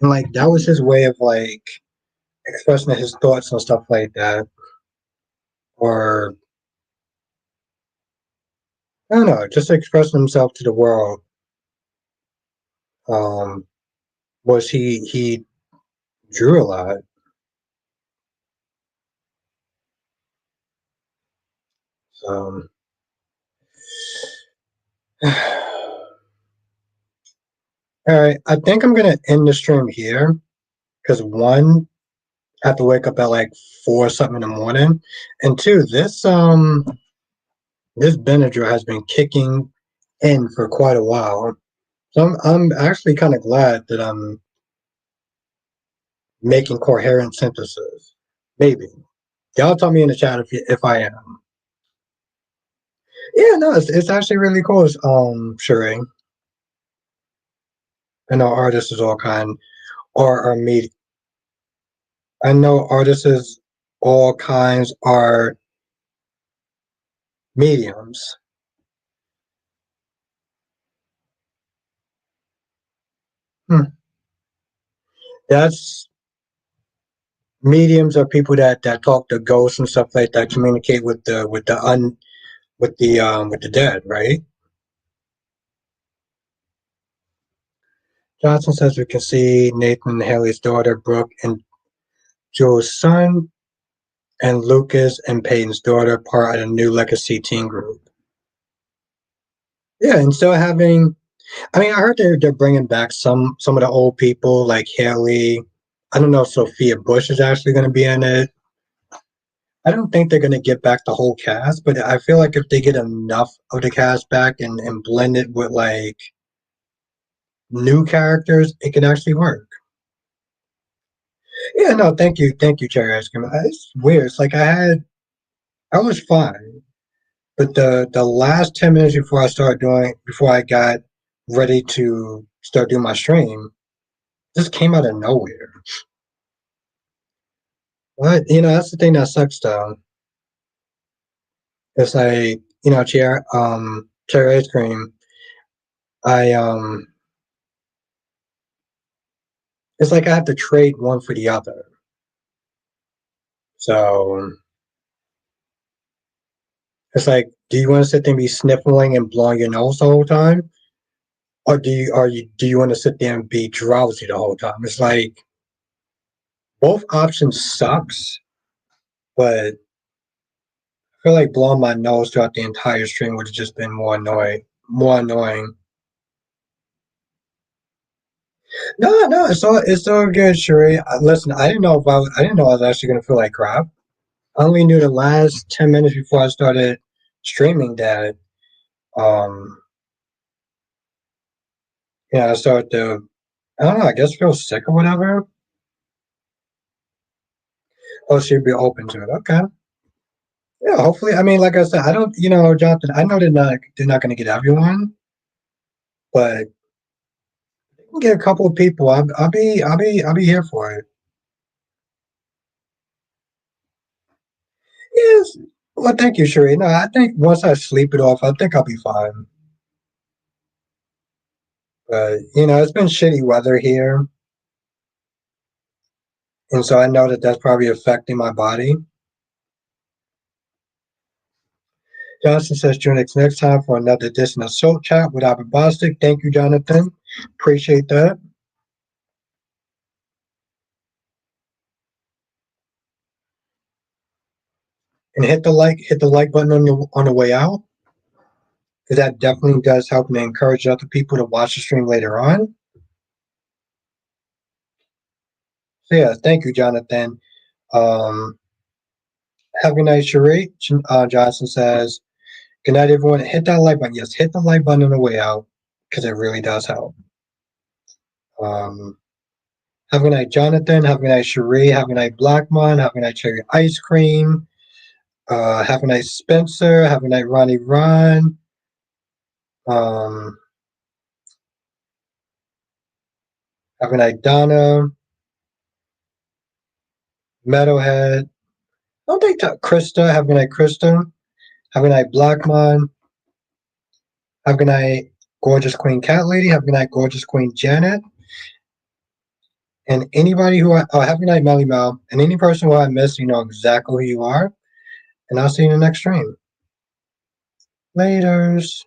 and like that was his way of like expressing his thoughts and stuff like that. Or I don't know, just expressing himself to the world. Um, was he drew a lot. So all right, I think I'm gonna end the stream here because one, I have to wake up at like 4 something in the morning, and two, this Benadryl has been kicking in for quite a while. So I'm actually kind of glad that I'm making coherent sentences. Maybe y'all tell me in the chat if I am. Yeah, no, it's actually really cool. Sheree, I know artists is all kind, or are me. I know artists is all kinds are mediums. Hmm. That's mediums are people that talk to ghosts and stuff like that, communicate with the dead, right? Johnson says we can see Nathan and Haley's daughter, Brooke, and Joe's son, and Lucas and Peyton's daughter, part of the new Legacy teen group. Yeah, and still having. I mean, I heard they're bringing back some of the old people like Haley. I don't know if Sophia Bush is actually going to be in it. I don't think they're going to get back the whole cast, but I feel like if they get enough of the cast back and blend it with like new characters, it can actually work. Yeah, no, thank you, Cherry Ice Cream. It's weird. It's like I was fine, but the last 10 minutes before I got ready to start doing my stream, just came out of nowhere. What that's the thing that sucks though. It's like cherry ice cream. I it's like I have to trade one for the other. So It's like, do you want to sit there and be sniffling and blowing your nose the whole time, or do you want to sit there and be drowsy the whole time? It's like both options sucks, but I feel like blowing my nose throughout the entire stream would have just been more annoying. More annoying. No, no, it's all good, Sheree. Listen, I didn't know I was actually gonna feel like crap. I only knew the last 10 minutes before I started streaming that I started to, I don't know, I guess feel sick or whatever. Oh, she'd be open to it. Okay. Yeah, hopefully. I mean, like I said, I don't, Jonathan. I know they're not going to get everyone, but they can get a couple of people. I'll be here for it. Yes. Well, thank you, Sheree. No, I think once I sleep it off, I think I'll be fine. But it's been shitty weather here, and so I know that that's probably affecting my body. Johnson says, join us next time for another edition of Soul Chat with Albert Bostic. Thank you, Jonathan. Appreciate that. And hit the like button on the way out, because that definitely does help me encourage other people to watch the stream later on. So yeah, thank you, Jonathan. Um, have a nice Sheree. Johnson says, good night, everyone. Hit that like button. Yes, hit the like button on the way out, because it really does help. Um, have a night, Jonathan. Have a night, Sheree. Have a night, Blackmon. Have a night, Cherry Ice Cream. Have a nice Spencer. Have a night, Ronnie Ron. Um, have a night, Donna. Metalhead. I don't think that Krista. Have a night, Krista. Have a night, Blackmon. Have a night, Gorgeous Queen Cat Lady. Have a night, Gorgeous Queen Janet. And anybody have a night, Melly Mel. And any person who I missed, you know exactly who you are. And I'll see you in the next stream. Laters.